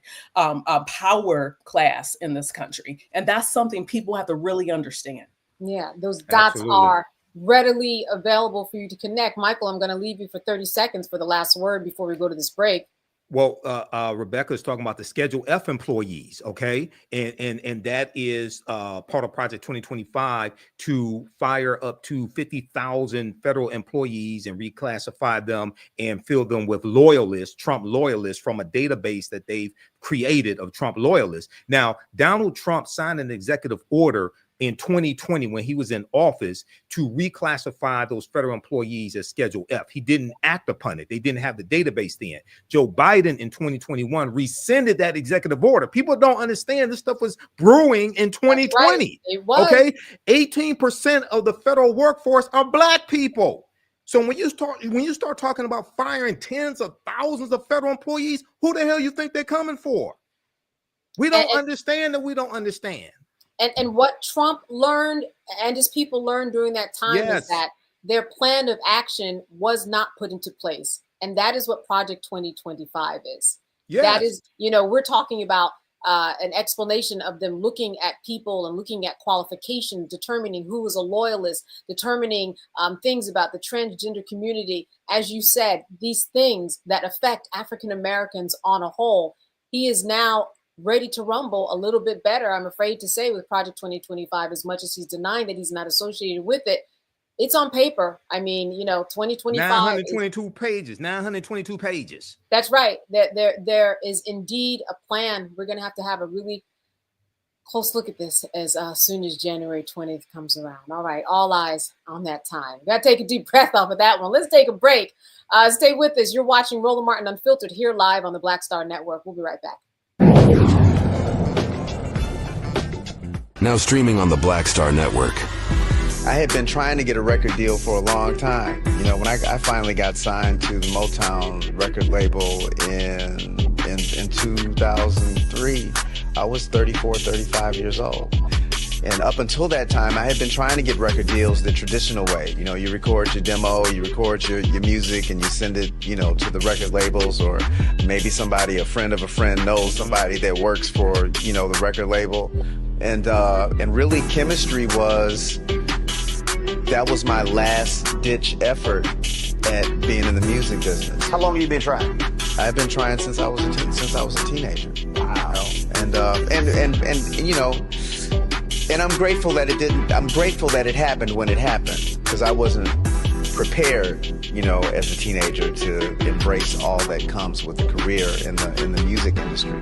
power class in this country. And that's something people have to really understand. Yeah, those dots are readily available for you to connect. Michael, I'm going to leave you for 30 seconds for the last word before we go to this break. Well, Rebecca is talking about the Schedule F employees, okay? And that is part of Project 2025 to fire up to 50,000 federal employees and reclassify them and fill them with loyalists, Trump loyalists, from a database that they've created of Trump loyalists. Now, Donald Trump signed an executive order in 2020 when he was in office to reclassify those federal employees as Schedule F. He didn't act upon it. They didn't have the database then. Joe Biden in 2021 rescinded that executive order. People don't understand this stuff was brewing in 2020. Right. It was. Okay, 18% of the federal workforce are Black people. So when you start talking about firing tens of thousands of federal employees, who the hell you think they're coming for? We don't understand that we don't understand. And what Trump learned and his people learned during that time is that their plan of action was not put into place. And that is what Project 2025 is. Yes. That is, we're talking about an explanation of them looking at people and looking at qualifications, determining who was a loyalist, determining things about the transgender community. As you said, these things that affect African Americans on a whole. He is now ready to rumble a little bit better, I'm afraid to say, with Project 2025, as much as he's denying that he's not associated with it. It's on paper. I mean, 2025. 922 pages. That's right. There is indeed a plan. We're going to have a really close look at this as soon as January 20th comes around. All right. All eyes on that time. Got to take a deep breath off of that one. Let's take a break. Stay with us. You're watching Roland Martin Unfiltered here live on the Black Star Network. We'll be right back. Now streaming on the Black Star Network. I had been trying to get a record deal for a long time. When I finally got signed to the Motown record label in 2003, I was 34, 35 years old. And up until that time, I had been trying to get record deals the traditional way. You record your demo, you record your music, and you send it, to the record labels, or maybe a friend of a friend knows somebody that works for, the record label. And really chemistry that was my last ditch effort at being in the music business. How long have you been trying? I've been trying since I was a teenager. Wow. And I'm grateful that it didn't. I'm grateful that it happened when it happened, because I wasn't prepared, as a teenager to embrace all that comes with a career in the music industry.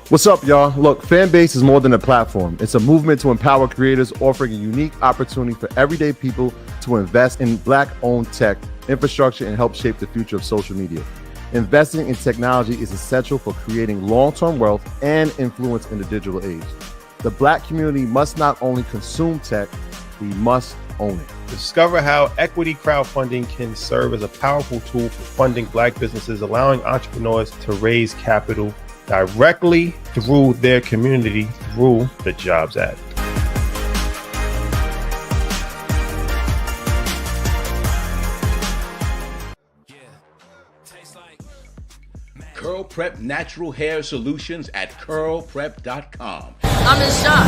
What's up, y'all? Look, Fanbase is more than a platform. It's a movement to empower creators, offering a unique opportunity for everyday people to invest in Black-owned tech, infrastructure, and help shape the future of social media. Investing in technology is essential for creating long-term wealth and influence in the digital age. The Black community must not only consume tech, we must own it. Discover how equity crowdfunding can serve as a powerful tool for funding Black businesses, allowing entrepreneurs to raise capital directly through their community through the Jobs Act. Curl Prep Natural Hair Solutions at curlprep.com. I'm in shock.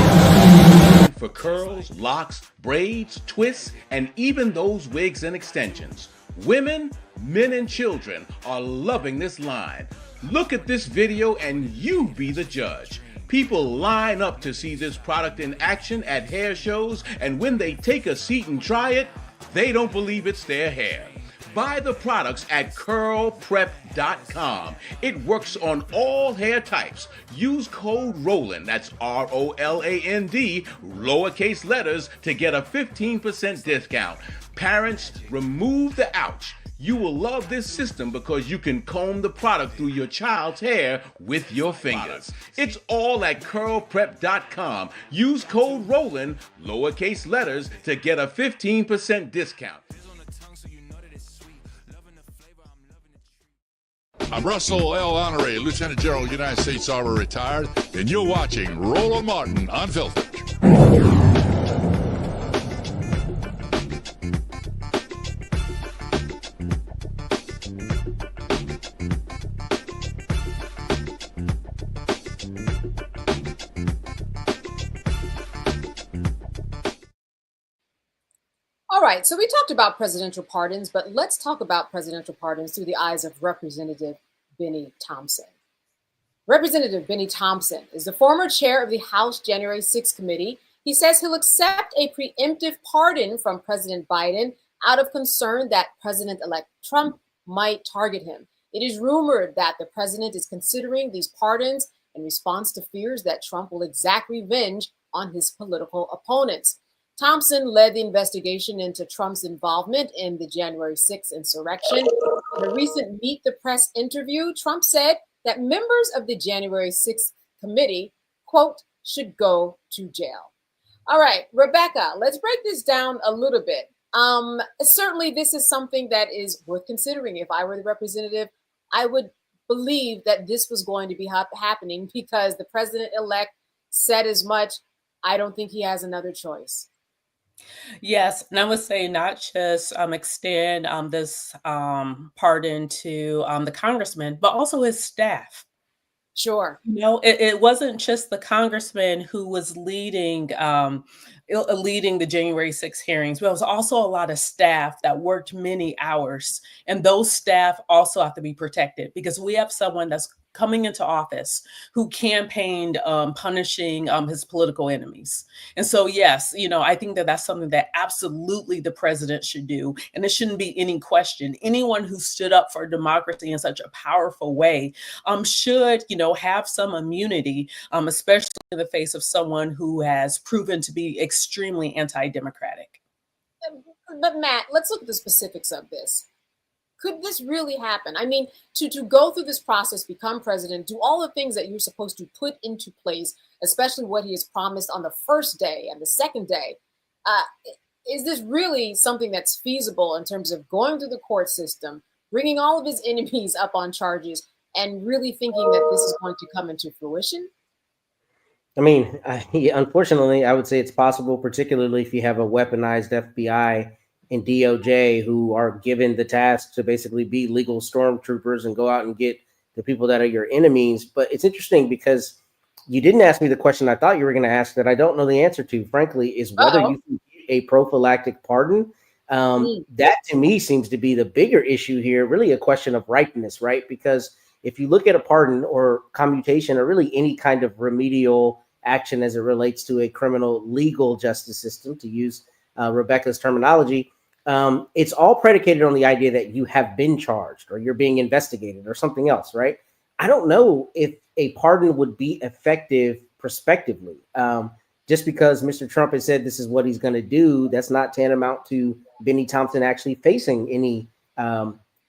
For curls, locks, braids, twists, and even those wigs and extensions. Women, men, and children are loving this line. Look at this video and you be the judge. People line up to see this product in action at hair shows, and when they take a seat and try it, they don't believe it's their hair. Buy the products at curlprep.com. It works on all hair types. Use code ROLAND, that's ROLAND, lowercase letters, to get a 15% discount. Parents, remove the ouch. You will love this system because you can comb the product through your child's hair with your fingers. It's all at curlprep.com. Use code ROLAND, lowercase letters, to get a 15% discount. I'm Russell L. Honore, Lieutenant General, United States Army, retired, and you're watching Roland Martin Unfiltered. All right, so we talked about presidential pardons, but let's talk about presidential pardons through the eyes of Representative Benny Thompson. Representative Benny Thompson is the former chair of the House January 6th committee. He says he'll accept a preemptive pardon from President Biden out of concern that President-elect Trump might target him. It is rumored that the president is considering these pardons in response to fears that Trump will exact revenge on his political opponents. Thompson led the investigation into Trump's involvement in the January 6th insurrection. In a recent Meet the Press interview, Trump said that members of the January 6th committee, quote, should go to jail. All right, Rebecca, let's break this down a little bit. Certainly, this is something that is worth considering. If I were the representative, I would believe that this was going to be happening because the president-elect said as much. I don't think he has another choice. Yes, and I would say not just extend this pardon to the congressman, but also his staff. Sure. You know, it wasn't just the congressman who was leading the January 6th hearings, but it was also a lot of staff that worked many hours. And those staff also have to be protected because we have someone that's coming into office who campaigned punishing his political enemies. And so, yes, you know, I think that that's something that absolutely the president should do. And there shouldn't be any question. Anyone who stood up for democracy in such a powerful way should, you know, have some immunity, especially in the face of someone who has proven to be extremely anti-democratic. But Matt, let's look at the specifics of this. Could this really happen? I mean, to go through this process, become president, do all the things that you're supposed to put into place, especially what he has promised on the first day and the second day. Is this really something that's feasible in terms of going through the court system, bringing all of his enemies up on charges, and really thinking that this is going to come into fruition? I mean, unfortunately, I would say it's possible, particularly if you have a weaponized FBI and DOJ who are given the task to basically be legal stormtroopers and go out and get the people that are your enemies. But it's interesting because you didn't ask me the question I thought you were going to ask that I don't know the answer to, frankly, is whether you can get a prophylactic pardon. That to me seems to be the bigger issue here, really a question of ripeness, right? Because if you look at a pardon or commutation or really any kind of remedial action as it relates to a criminal legal justice system, to use Rebecca's terminology, it's all predicated on the idea that you have been charged or you're being investigated or something else, right? I don't know if a pardon would be effective prospectively. Just because Mr. Trump has said this is what he's going to do, that's not tantamount to Benny Thompson actually facing any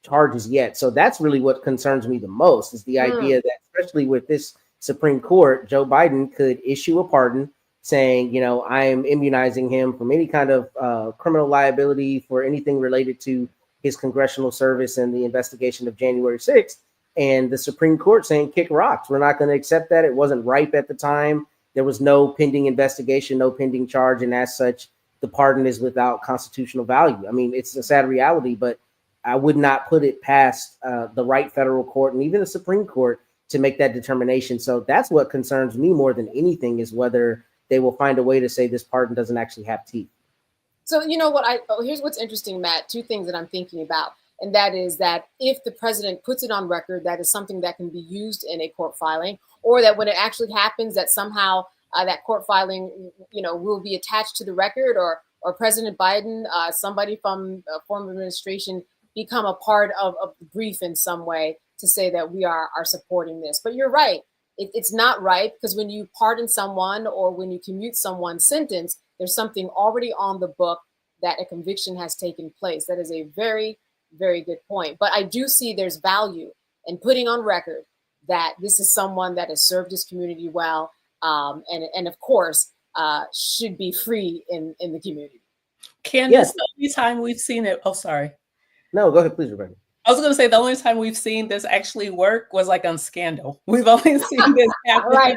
charges yet. So that's really what concerns me the most, is the idea that, especially with this Supreme Court, Joe Biden could issue a pardon saying, you know, I am immunizing him from any kind of criminal liability for anything related to his congressional service and the investigation of January 6th. And the Supreme Court saying, kick rocks. We're not going to accept that. It wasn't ripe at the time. There was no pending investigation, no pending charge. And as such, the pardon is without constitutional value. I mean, it's a sad reality, but I would not put it past the right federal court and even the Supreme Court to make that determination. So that's what concerns me more than anything, is whether they will find a way to say this pardon doesn't actually have teeth. So, you know what, here's what's interesting, Matt, two things that I'm thinking about. And that is that if the president puts it on record, that is something that can be used in a court filing, or that when it actually happens, that somehow that court filing, you know, will be attached to the record, or President Biden, somebody from a former administration, become a part of the brief in some way to say that we are supporting this. But you're right. It's not right, because when you pardon someone or when you commute someone's sentence, there's something already on the book that a conviction has taken place. That is a very, very good point. But I do see there's value in putting on record that this is someone that has served his community well, and of course, should be free in the community. Candace, the only time we've seen it, oh, sorry. No, go ahead, please, Rebecca. I was going to say the only time we've seen this actually work was like on Scandal. We've only seen this happen. Right.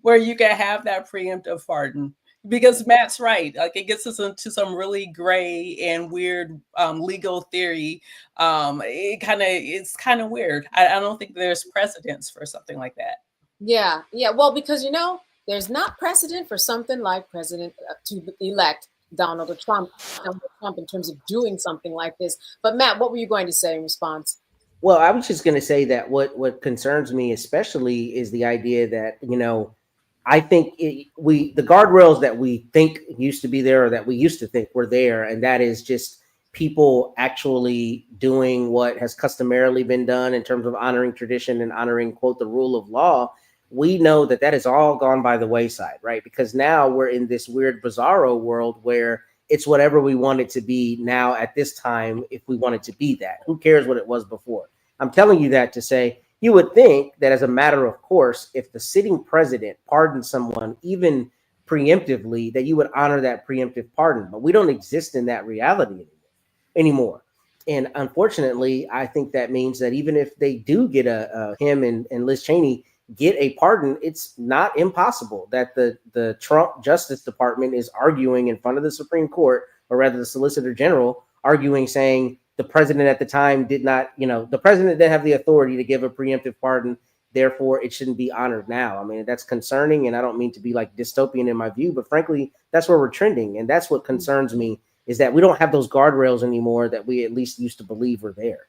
Where you can have that preemptive pardon. Because Matt's right. Like, it gets us into some really gray and weird legal theory. It's kind of weird. I don't think there's precedence for something like that. Yeah. Well, because, you know, there's not precedent for something like President-elect Donald Trump in terms of doing something like this. But Matt, what were you going to say in response? Well, I was just going to say that what concerns me especially is the idea that, you know, I think the guardrails that we think used to be there, or that we used to think were there, and that is just people actually doing what has customarily been done in terms of honoring tradition and honoring, quote, the rule of law. We know that that has all gone by the wayside, right? Because now we're in this weird bizarro world where it's whatever we want it to be now at this time, if we want it to be that. Who cares what it was before? I'm telling you that to say, you would think that as a matter of course, if the sitting president pardoned someone, even preemptively, that you would honor that preemptive pardon. But we don't exist in that reality anymore. And unfortunately, I think that means that even if they do get him and Liz Cheney get a pardon, it's not impossible that the Trump Justice Department is arguing in front of the Supreme Court, or rather the Solicitor General arguing, saying the president at the time did not, you know, the president didn't have the authority to give a preemptive pardon, therefore it shouldn't be honored now. I mean, that's concerning, and I don't mean to be like dystopian in my view, but frankly, that's where we're trending. And that's what concerns me, is that we don't have those guardrails anymore that we at least used to believe were there.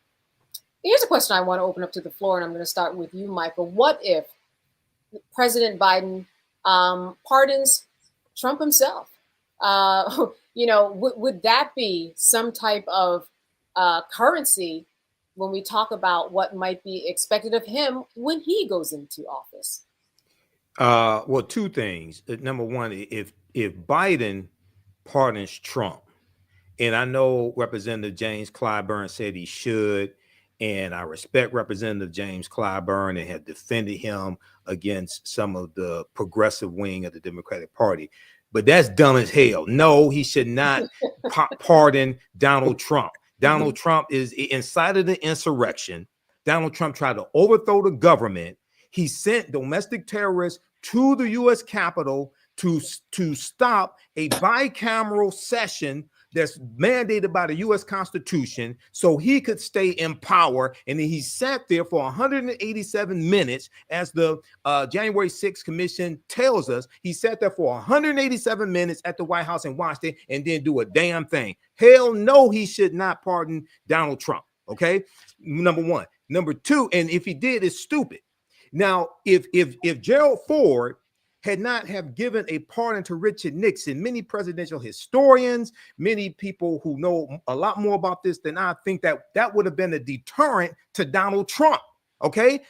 Here's a question I want to open up to the floor, and I'm going to start with you, Michael. What if President Biden pardons Trump himself? You know, would that be some type of currency when we talk about what might be expected of him when he goes into office? Well, two things. Number one, if Biden pardons Trump, and I know Representative James Clyburn said he should, and I respect Representative James Clyburn and have defended him against some of the progressive wing of the Democratic Party. But that's dumb as hell. No, he should not pardon Donald Trump. Donald Trump is incited the insurrection. Donald Trump tried to overthrow the government. He sent domestic terrorists to the U.S. Capitol to stop a bicameral session that's mandated by the U.S. Constitution, so he could stay in power. And then he sat there for 187 minutes, as the January 6th Commission tells us. He sat there for 187 minutes at the White House and watched it and didn't do a damn thing. Hell no, he should not pardon Donald Trump. Okay, number one. Number two, and if he did, it's stupid. Now, if Gerald Ford had not have given a pardon to Richard Nixon, many presidential historians, many people who know a lot more about this than I think that would have been a deterrent to Donald Trump. Okay,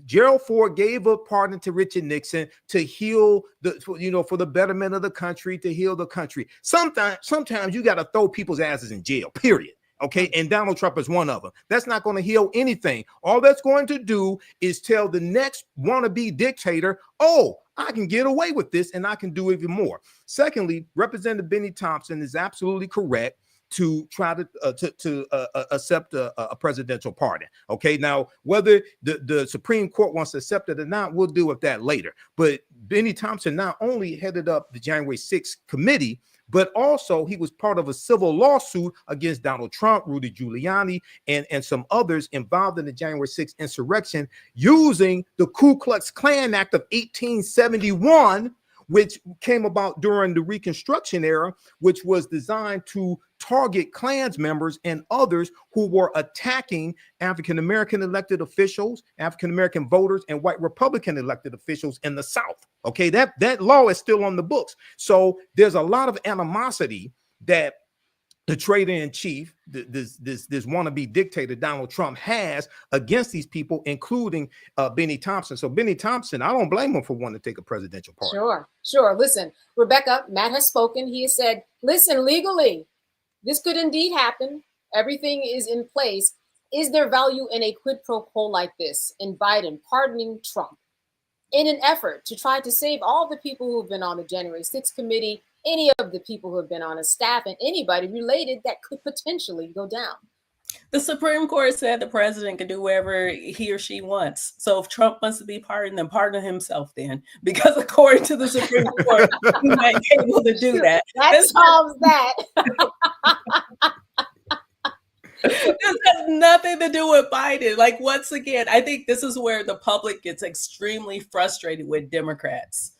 Gerald Ford gave a pardon to Richard Nixon to heal for the betterment of the country, to heal the country. Sometimes you got to throw people's asses in jail, period. Okay, and Donald Trump is one of them. That's not going to heal anything. All that's going to do is tell the next wannabe dictator, oh, I can get away with this and I can do even more. Secondly, Representative Benny Thompson is absolutely correct to try to accept a presidential pardon. Okay, now whether the Supreme Court wants to accept it or not, we'll deal with that later. But Benny Thompson not only headed up the January 6th committee, but also he was part of a civil lawsuit against Donald Trump, Rudy Giuliani, and some others involved in the January 6th insurrection using the Ku Klux Klan Act of 1871, which came about during the Reconstruction era, which was designed to target Klans members and others who were attacking African-American elected officials, African-American voters, and white Republican elected officials in the South. Okay, that law is still on the books. So there's a lot of animosity that the traitor-in-chief, this wannabe dictator Donald Trump has against these people, including Benny Thompson. So Benny Thompson, I don't blame him for wanting to take a presidential pardon. Sure. Listen, Rebecca, Matt has spoken. He has said, listen, legally, this could indeed happen. Everything is in place. Is there value in a quid pro quo like this in Biden pardoning Trump in an effort to try to save all the people who have been on the January 6th committee, any of the people who have been on his staff, and anybody related that could potentially go down? The Supreme Court said the president can do whatever he or she wants. So if Trump wants to be pardoned, then pardon himself then. Because according to the Supreme Court, he might be able to do that. That solves that. This has nothing to do with Biden. Like, once again, I think this is where the public gets extremely frustrated with Democrats.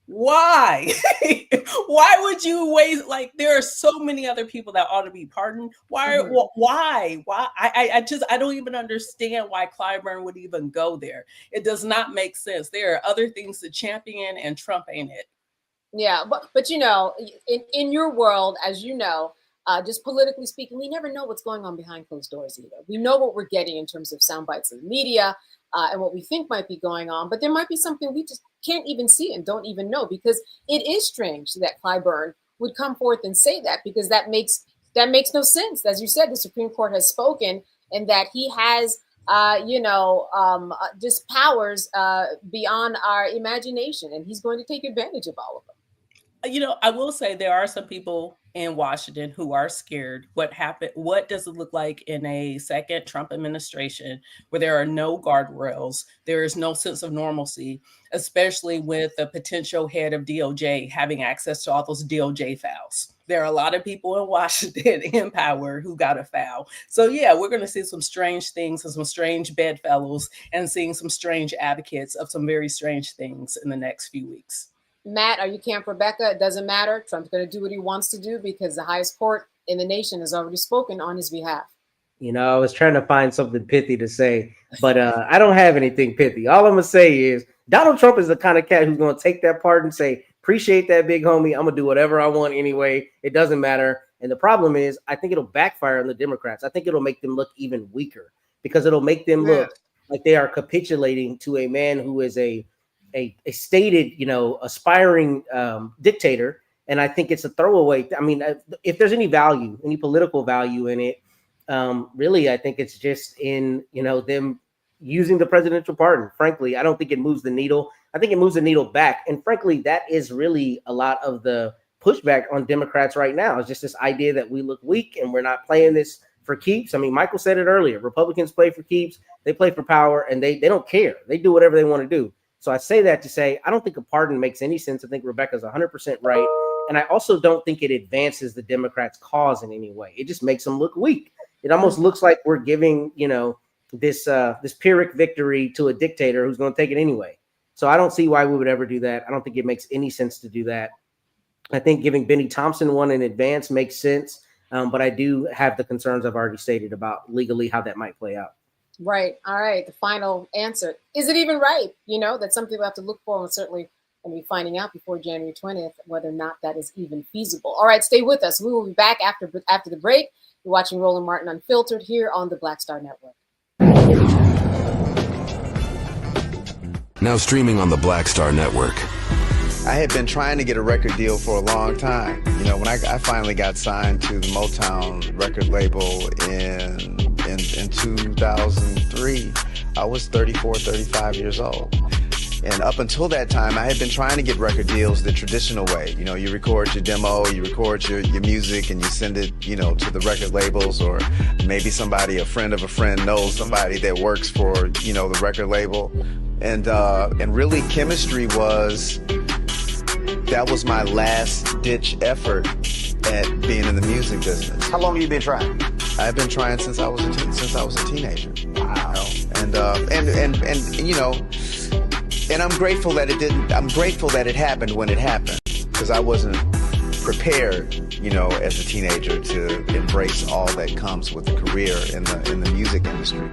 Why? Why would you waste? Like, there are so many other people that ought to be pardoned. Why? I don't even understand why Clyburn would even go there. It does not make sense. There are other things to champion, and Trump ain't it. Yeah, but you know, in your world, as you know, just politically speaking, we never know what's going on behind closed doors either. We know what we're getting in terms of sound bites of the media and what we think might be going on, but there might be something we just can't even see and don't even know, because it is strange that Clyburn would come forth and say that, because that makes no sense. As you said, the Supreme Court has spoken, and that he has just powers beyond our imagination, and he's going to take advantage of all of them. You know, I will say there are some people in Washington who are scared. What happened? What does it look like in a second Trump administration where there are no guardrails? There is no sense of normalcy, especially with the potential head of DOJ having access to all those DOJ files. There are a lot of people in Washington in power who got a foul. So yeah, we're going to see some strange things and some strange bedfellows, and seeing some strange advocates of some very strange things in the next few weeks. Matt, are you Camp Rebecca? It doesn't matter. Trump's going to do what he wants to do because the highest court in the nation has already spoken on his behalf. You know, I was trying to find something pithy to say, but I don't have anything pithy. All I'm going to say is Donald Trump is the kind of cat who's going to take that part and say, appreciate that, big homie. I'm going to do whatever I want anyway. It doesn't matter. And the problem is, I think it'll backfire on the Democrats. I think it'll make them look even weaker, because it'll make them look like they are capitulating to a man who is a stated, aspiring dictator. And I think it's a throwaway. I mean, if there's any value, any political value in it, really, I think it's just in, them using the presidential pardon. Frankly, I don't think it moves the needle. I think it moves the needle back. And frankly, that is really a lot of the pushback on Democrats right now. It's just this idea that we look weak and we're not playing this for keeps. I mean, Michael said it earlier. Republicans play for keeps. They play for power, and they don't care. They do whatever they want to do. So I say that to say, I don't think a pardon makes any sense. I think Rebecca's 100% right. And I also don't think it advances the Democrats' cause in any way. It just makes them look weak. It almost looks like we're giving, this Pyrrhic victory to a dictator who's going to take it anyway. So I don't see why we would ever do that. I don't think it makes any sense to do that. I think giving Benny Thompson one in advance makes sense. But I do have the concerns I've already stated about legally how that might play out. Right. All right. The final answer. Is it even right? That's something we have to look for, and certainly going to be finding out before January 20th whether or not that is even feasible. All right. Stay with us. We will be back after the break. You're watching Roland Martin Unfiltered here on the Black Star Network. Now streaming on the Black Star Network. I had been trying to get a record deal for a long time. You know, when I finally got signed to the Motown record label in 2003, I was 34, 35 years old. And up until that time, I had been trying to get record deals the traditional way. You know, you record your demo, you record your music, and you send it, you know, to the record labels, or maybe somebody, a friend of a friend, knows somebody that works for, you know, the record label. And really, chemistry was, that was my last ditch effort at being in the music business. How long have you been trying? I've been trying since I was a teenager. Wow. And you know, and I'm grateful that it didn't. I'm grateful that it happened when it happened, because I wasn't prepared, you know, as a teenager to embrace all that comes with a career in the music industry.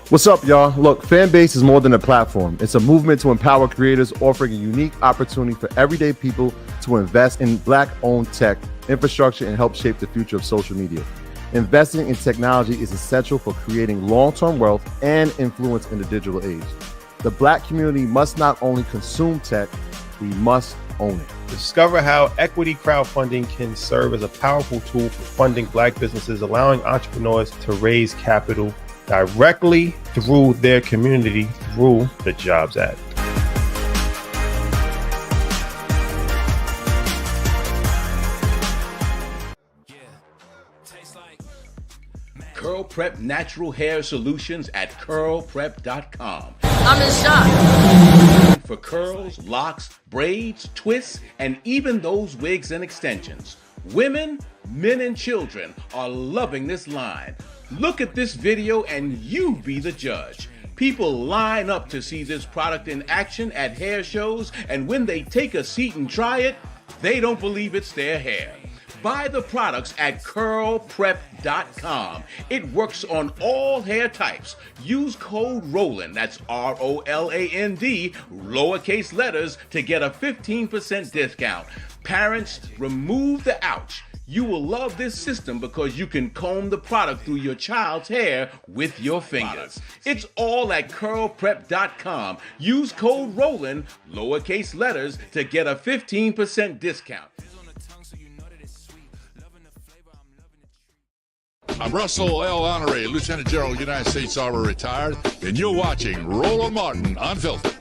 What's up, y'all? Look, Fanbase is more than a platform. It's a movement to empower creators, offering a unique opportunity for everyday people to invest in Black-owned tech, infrastructure, and help shape the future of social media. Investing in technology is essential for creating long-term wealth and influence in the digital age. The Black community must not only consume tech, we must own it. Discover how equity crowdfunding can serve as a powerful tool for funding Black businesses, allowing entrepreneurs to raise capital directly through their community through the Jobs Act. Curl Prep Natural Hair Solutions at curlprep.com. I'm in shock. For curls, locks, braids, twists, and even those wigs and extensions. Women, men, and children are loving this line. Look at this video and you be the judge. People line up to see this product in action at hair shows, and when they take a seat and try it, they don't believe it's their hair. Buy the products at curlprep.com. It works on all hair types. Use code ROLAND, that's ROLAND, lowercase letters, to get a 15% discount. Parents, remove the ouch. You will love this system because you can comb the product through your child's hair with your fingers. It's all at curlprep.com. Use code ROLAND, lowercase letters, to get a 15% discount. I'm Russell L. Honoré, Lieutenant General, United States Army, retired, and you're watching Roland Martin Unfiltered.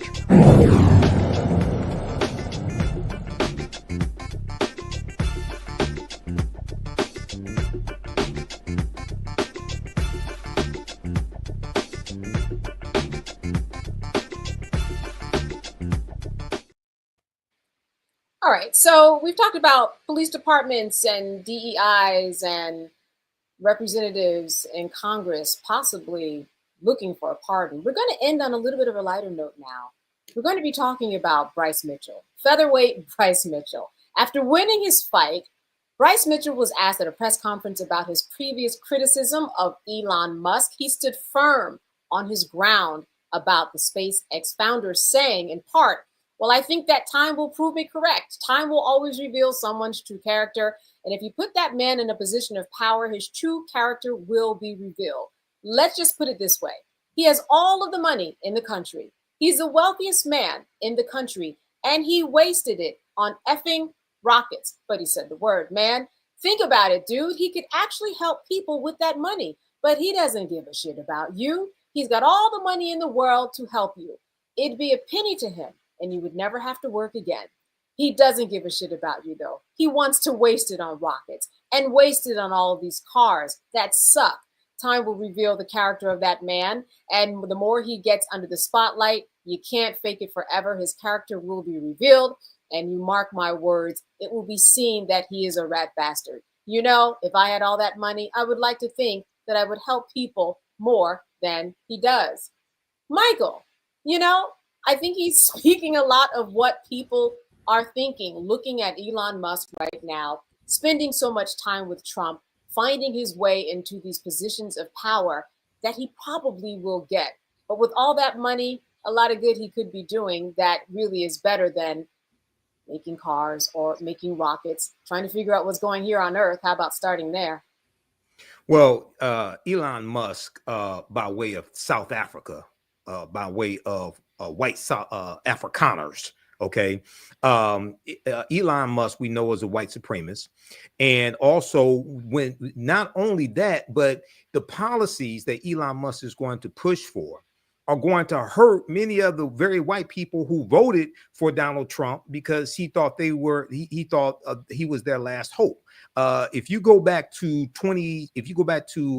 All right, so we've talked about police departments and DEIs and representatives in Congress possibly looking for a pardon. We're going to end on a little bit of a lighter note now. We're going to be talking about Bryce Mitchell, featherweight Bryce Mitchell. After winning his fight, Bryce Mitchell was asked at a press conference about his previous criticism of Elon Musk. He stood firm on his ground about the SpaceX founder, saying, in part, "Well, I think that time will prove me correct. Time will always reveal someone's true character. And if you put that man in a position of power, his true character will be revealed." Let's just put it this way. He has all of the money in the country. He's the wealthiest man in the country, and he wasted it on effing rockets. But he said the word, man. Think about it, dude. He could actually help people with that money, but he doesn't give a shit about you. He's got all the money in the world to help you. It'd be a penny to him, and you would never have to work again. He doesn't give a shit about you, though. He wants to waste it on rockets and waste it on all of these cars that suck. Time will reveal the character of that man, and the more he gets under the spotlight, you can't fake it forever. His character will be revealed, and you mark my words, it will be seen that he is a rat bastard. You know, if I had all that money, I would like to think that I would help people more than he does. Michael, you know, I think he's speaking a lot of what people are thinking, looking at Elon Musk right now, spending so much time with Trump, finding his way into these positions of power that he probably will get. But with all that money, a lot of good he could be doing that really is better than making cars or making rockets, trying to figure out what's going here on Earth. How about starting there? Well, Elon Musk, by way of South Africa, by way of white Afrikaners, okay, Elon Musk, we know, is a white supremacist. And also, when not only that, but the policies that Elon Musk is going to push for are going to hurt many of the very white people who voted for Donald Trump because he thought he was their last hope. If you go back to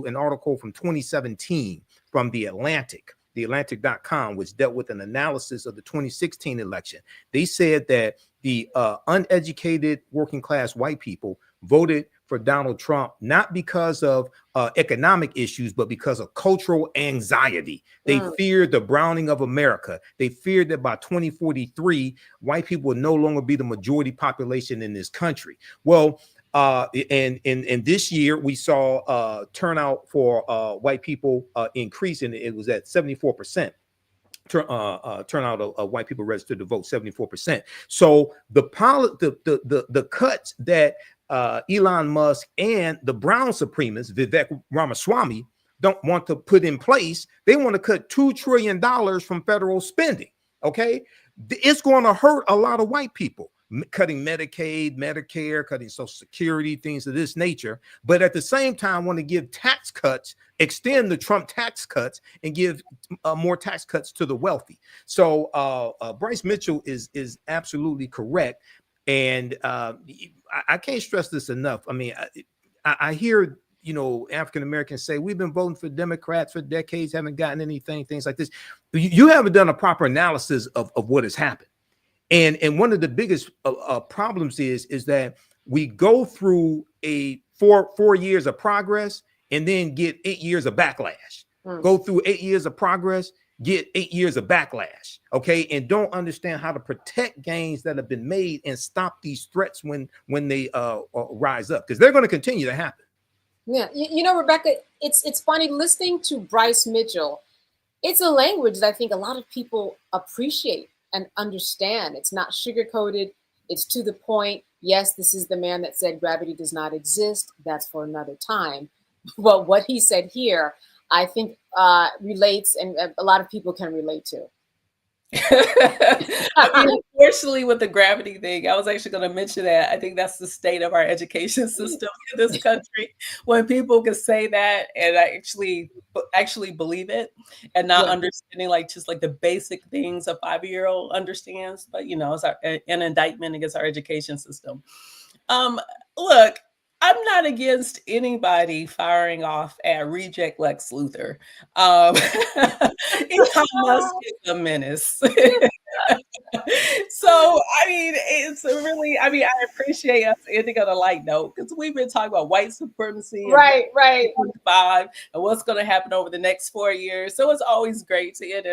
an article from 2017 from the Atlantic.com, which dealt with an analysis of the 2016 election, they said that the uneducated working class white people voted for Donald Trump, not because of economic issues, but because of cultural anxiety. They feared the browning of America. They feared that by 2043, white people would no longer be the majority population in this country. Well, and this year we saw turnout for white people increase, and it was at 74%. Turnout of white people registered to vote, 74%. So the cuts that Elon Musk and the brown supremacists, Vivek Ramaswamy, don't want to put in place, they want to cut $2 trillion from federal spending. Okay, it's going to hurt a lot of white people, cutting Medicaid, Medicare, cutting Social Security, things of this nature. But at the same time, want to give tax cuts, extend the Trump tax cuts, and give more tax cuts to the wealthy. So Bryce Mitchell is absolutely correct. And I can't stress this enough. I mean, I hear, African Americans say, we've been voting for Democrats for decades, haven't gotten anything, things like this. You haven't done a proper analysis of what has happened. And one of the biggest problems is that we go through a four years of progress and then get 8 years of backlash. Go through 8 years of progress, get 8 years of backlash, okay, and don't understand how to protect gains that have been made and stop these threats when they rise up, because they're going to continue to happen. Yeah, Rebecca, it's funny listening to Bryce Mitchell. It's a language that I think a lot of people appreciate and understand. It's not sugar-coated. It's to the point. Yes, this is the man that said gravity does not exist. That's for another time. But what he said here, I think relates, and a lot of people can relate to. I mean, unfortunately, with the gravity thing, I was actually going to mention that. I think that's the state of our education system in this country. When people can say that and I actually believe it, and not understanding just the basic things a 5-year-old understands. But it's an indictment against our education system. Look, I'm not against anybody firing off at reject Lex Luthor. Elon Musk is a menace. So, I mean, it's really, I appreciate us ending on a light note, because we've been talking about white supremacy, right, and what's going to happen over the next 4 years. So it's always great to end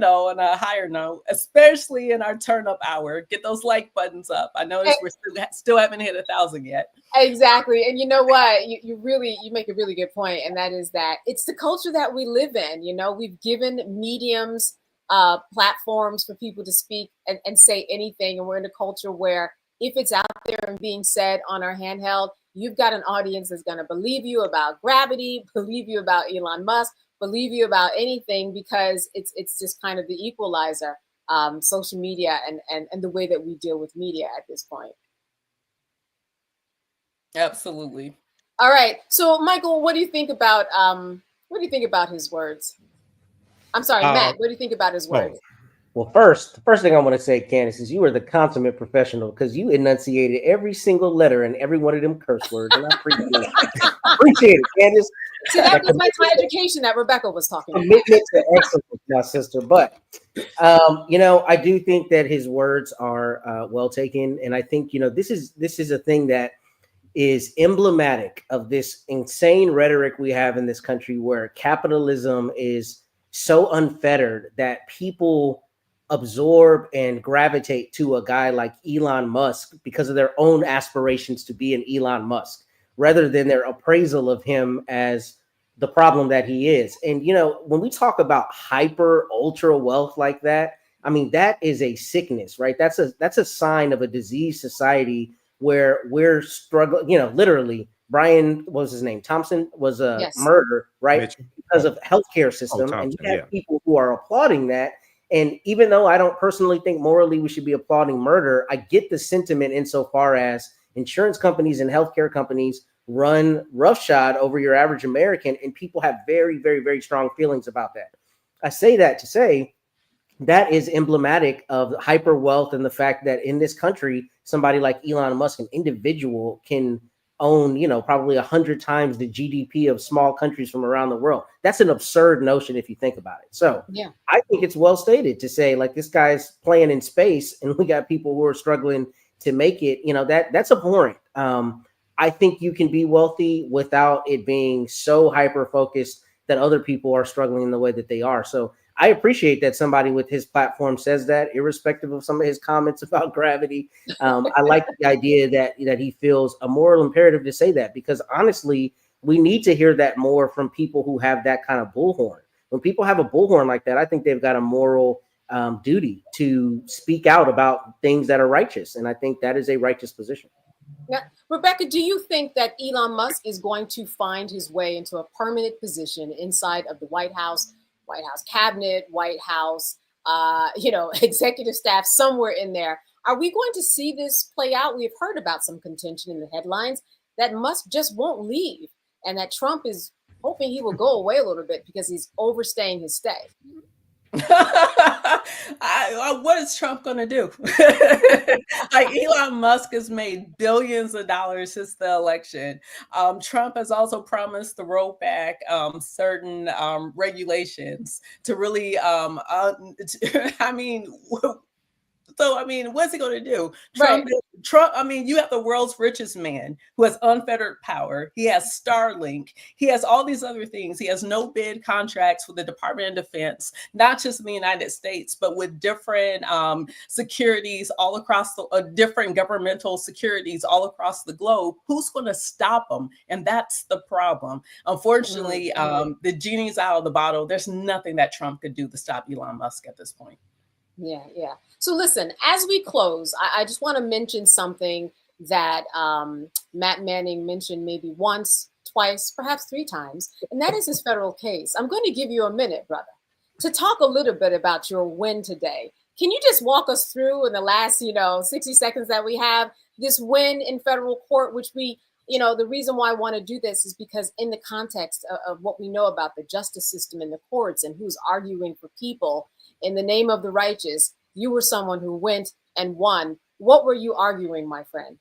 on a higher note, especially in our turn up hour. Get those like buttons up. I noticed we're still haven't hit 1,000 yet. Exactly. And you know what? You make a really good point, and that is that it's the culture that we live in. We've given mediums platforms for people to speak and say anything. And we're in a culture where if it's out there and being said on our handheld, you've got an audience that's going to believe you about gravity, believe you about Elon Musk, believe you about anything, because it's just kind of the equalizer, social media and the way that we deal with media at this point. Absolutely. All right. So Michael, what do you think about his words? I'm sorry, Matt, what do you think about his words? Well, the first thing I want to say, Candace, is you are the consummate professional, because you enunciated every single letter in every one of them curse words, and I appreciate it. Appreciate it, Candace. See, that was my education that Rebecca was talking about. Commitment to excellence, my sister. But, I do think that his words are well taken. And I think, this is a thing that is emblematic of this insane rhetoric we have in this country, where capitalism is so unfettered that people absorb and gravitate to a guy like Elon Musk because of their own aspirations to be an Elon Musk, rather than their appraisal of him as the problem that he is. And, you know, when we talk about hyper ultra wealth like that, I mean, that is a sickness, right? That's a sign of a diseased society where we're struggling, you know, literally. Brian, what was his name? Thompson was a murder, right? Mitchell. Because of healthcare system. Thompson, and you have people who are applauding that. And even though I don't personally think morally we should be applauding murder, I get the sentiment insofar as insurance companies and healthcare companies run roughshod over your average American, and people have very, very, very strong feelings about that. I say that to say that is emblematic of hyper wealth and the fact that in this country, somebody like Elon Musk, an individual, can own, you know, probably 100 times the GDP of small countries from around the world. That's an absurd notion if you think about it. So I think it's well stated to say, like, this guy's playing in space and we got people who are struggling to make it, you know, that's abhorrent. I think you can be wealthy without it being so hyper focused that other people are struggling in the way that they are. So I appreciate that somebody with his platform says that, irrespective of some of his comments about gravity. I like the idea that he feels a moral imperative to say that, because honestly, we need to hear that more from people who have that kind of bullhorn. When people have a bullhorn like that, I think they've got a moral duty to speak out about things that are righteous. And I think that is a righteous position. Now, Rebecca, do you think that Elon Musk is going to find his way into a permanent position inside of the White House cabinet, White House, executive staff, somewhere in there? Are we going to see this play out? We've heard about some contention in the headlines that Musk just won't leave, and that Trump is hoping he will go away a little bit because he's overstaying his stay. What is Trump going to do? Like, Elon Musk has made billions of dollars since the election. Trump has also promised to roll back certain regulations to really, what's he going to do? Trump, you have the world's richest man who has unfettered power. He has Starlink. He has all these other things. He has no bid contracts with the Department of Defense, not just in the United States, but with different securities all across different governmental securities all across the globe. Who's going to stop him? And that's the problem. Unfortunately, the genie's out of the bottle. There's nothing that Trump could do to stop Elon Musk at this point. Yeah. So listen, as we close, I just want to mention something that Matt Manning mentioned maybe once, twice, perhaps 3 times, and that is his federal case. I'm going to give you a minute, brother, to talk a little bit about your win today. Can you just walk us through in the last, 60 seconds that we have, this win in federal court, which we, the reason why I want to do this is because in the context of what we know about the justice system and the courts and who's arguing for people in the name of the righteous, you were someone who went and won. What were you arguing, my friend?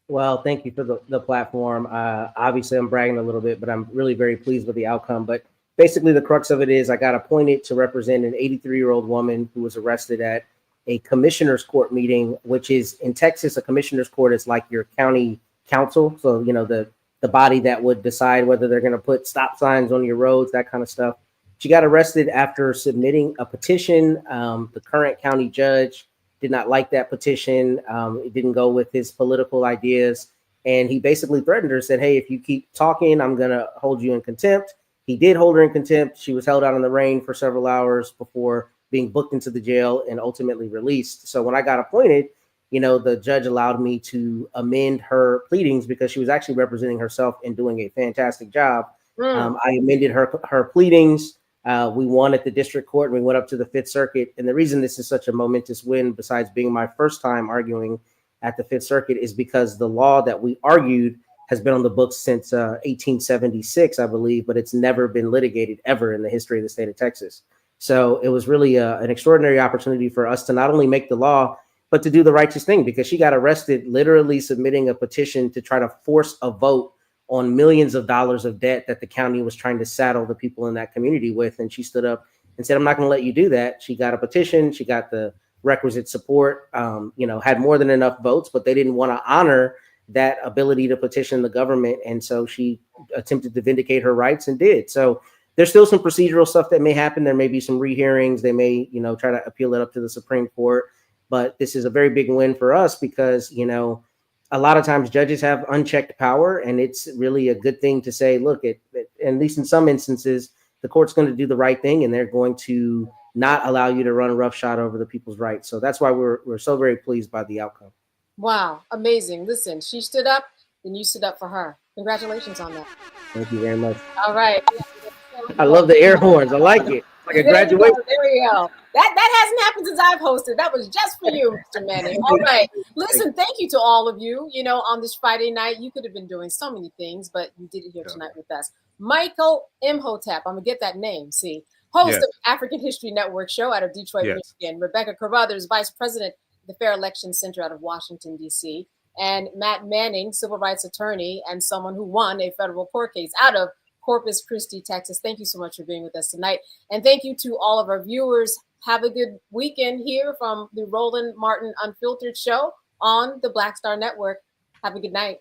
Well, thank you for the platform. Obviously, I'm bragging a little bit, but I'm really very pleased with the outcome. But basically, the crux of it is I got appointed to represent an 83-year-old woman who was arrested at a commissioner's court meeting, which is in Texas, a commissioner's court is like your county council. So, the body that would decide whether they're going to put stop signs on your roads, that kind of stuff. She got arrested after submitting a petition. The current county judge did not like that petition. It didn't go with his political ideas. And he basically threatened her, said, hey, if you keep talking, I'm going to hold you in contempt. He did hold her in contempt. She was held out in the rain for several hours before being booked into the jail and ultimately released. So when I got appointed, the judge allowed me to amend her pleadings because she was actually representing herself and doing a fantastic job. I amended her pleadings. We won at the district court and we went up to the 5th Circuit. And the reason this is such a momentous win, besides being my first time arguing at the 5th Circuit, is because the law that we argued has been on the books since 1876, I believe, but it's never been litigated ever in the history of the state of Texas. So it was really an extraordinary opportunity for us to not only make the law, but to do the righteous thing, because she got arrested literally submitting a petition to try to force a vote on millions of dollars of debt that the county was trying to saddle the people in that community with. And she stood up and said, I'm not going to let you do that. She got a petition. She got the requisite support, had more than enough votes, but they didn't want to honor that ability to petition the government. And so she attempted to vindicate her rights and did. So there's still some procedural stuff that may happen. There may be some rehearings. They may, try to appeal it up to the Supreme Court. But this is a very big win for us because, a lot of times judges have unchecked power, and it's really a good thing to say, look, at least in some instances, the court's going to do the right thing, and they're going to not allow you to run roughshod over the people's rights. So that's why we're so very pleased by the outcome. Wow, amazing. Listen, she stood up, then you stood up for her. Congratulations on that. Thank you very much. All right. I love the air horns. I like it. Like a graduation. There we go. That hasn't happened since I've hosted. That was just for you, Mr. Manning. All right. Listen, thank you to all of you. You know, on this Friday night, you could have been doing so many things, but you did it here tonight with us. Michael Imhotep, I'm going to get that name, see. Host of African History Network show out of Detroit, Michigan. Rebecca Carruthers, Vice President of the Fair Elections Center out of Washington, D.C. And Matt Manning, civil rights attorney and someone who won a federal court case out of Corpus Christi, Texas. Thank you so much for being with us tonight. And thank you to all of our viewers. Have a good weekend here from the Roland Martin Unfiltered show on the Black Star Network. Have a good night.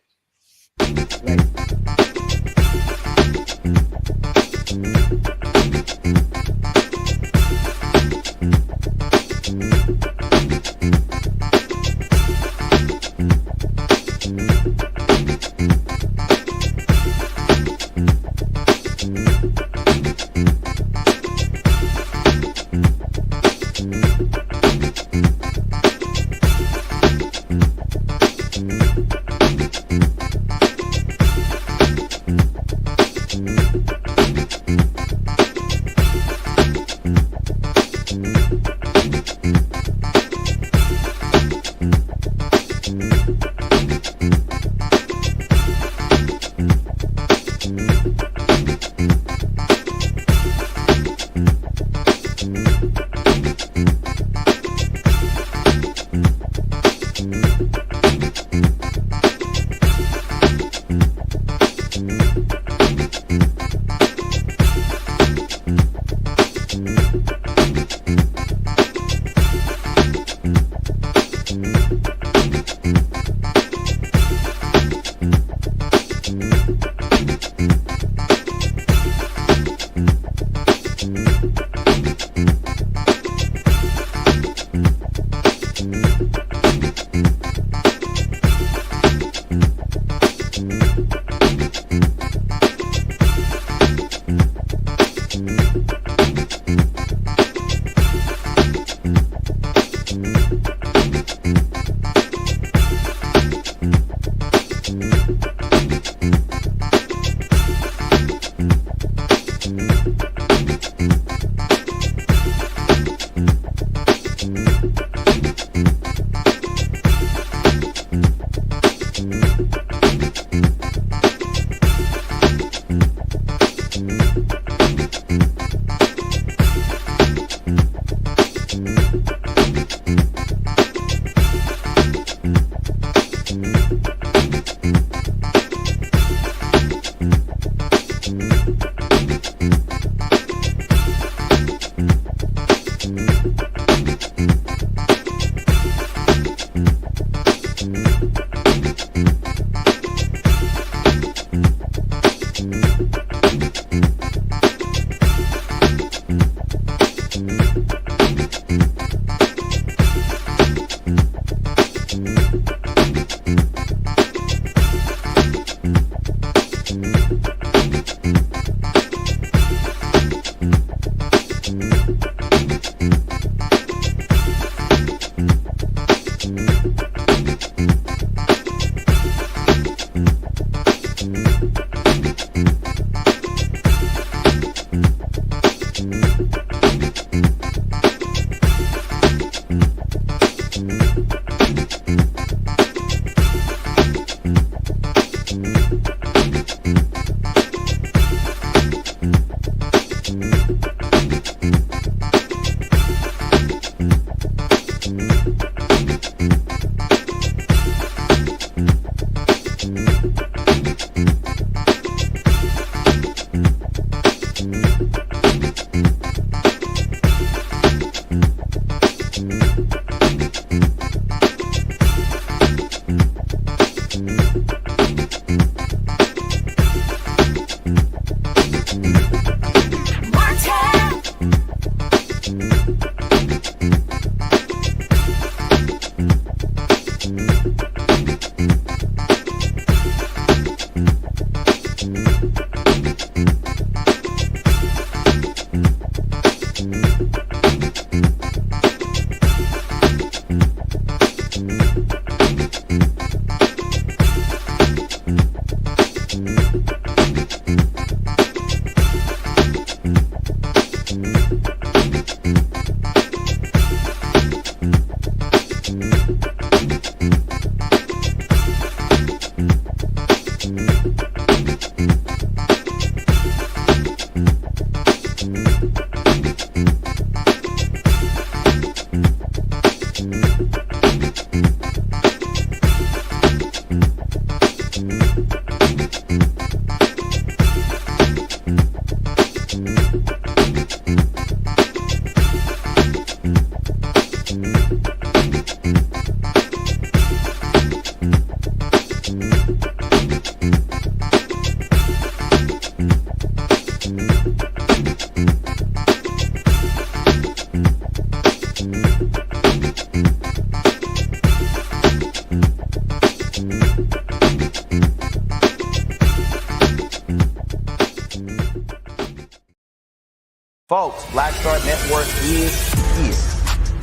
Folks, Black Star Network is here.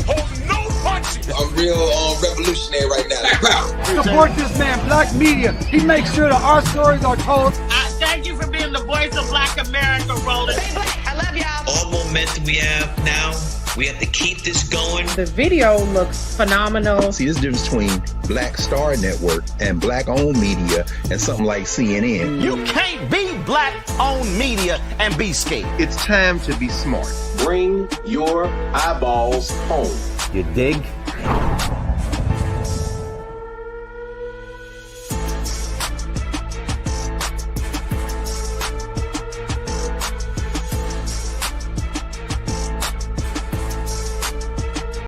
Hold no punches. I'm real revolutionary right now. Support this man, Black Media. He makes sure that our stories are told. Thank you for being the voice of Black America, Roland. Stay black. I love y'all. All momentum we have now, we have to keep this going. The video looks phenomenal. See, there's a difference between Black Star Network and Black-owned media and something like CNN. You can't be Black-owned media and be scared. It's time to be smart. Bring your eyeballs home. You dig?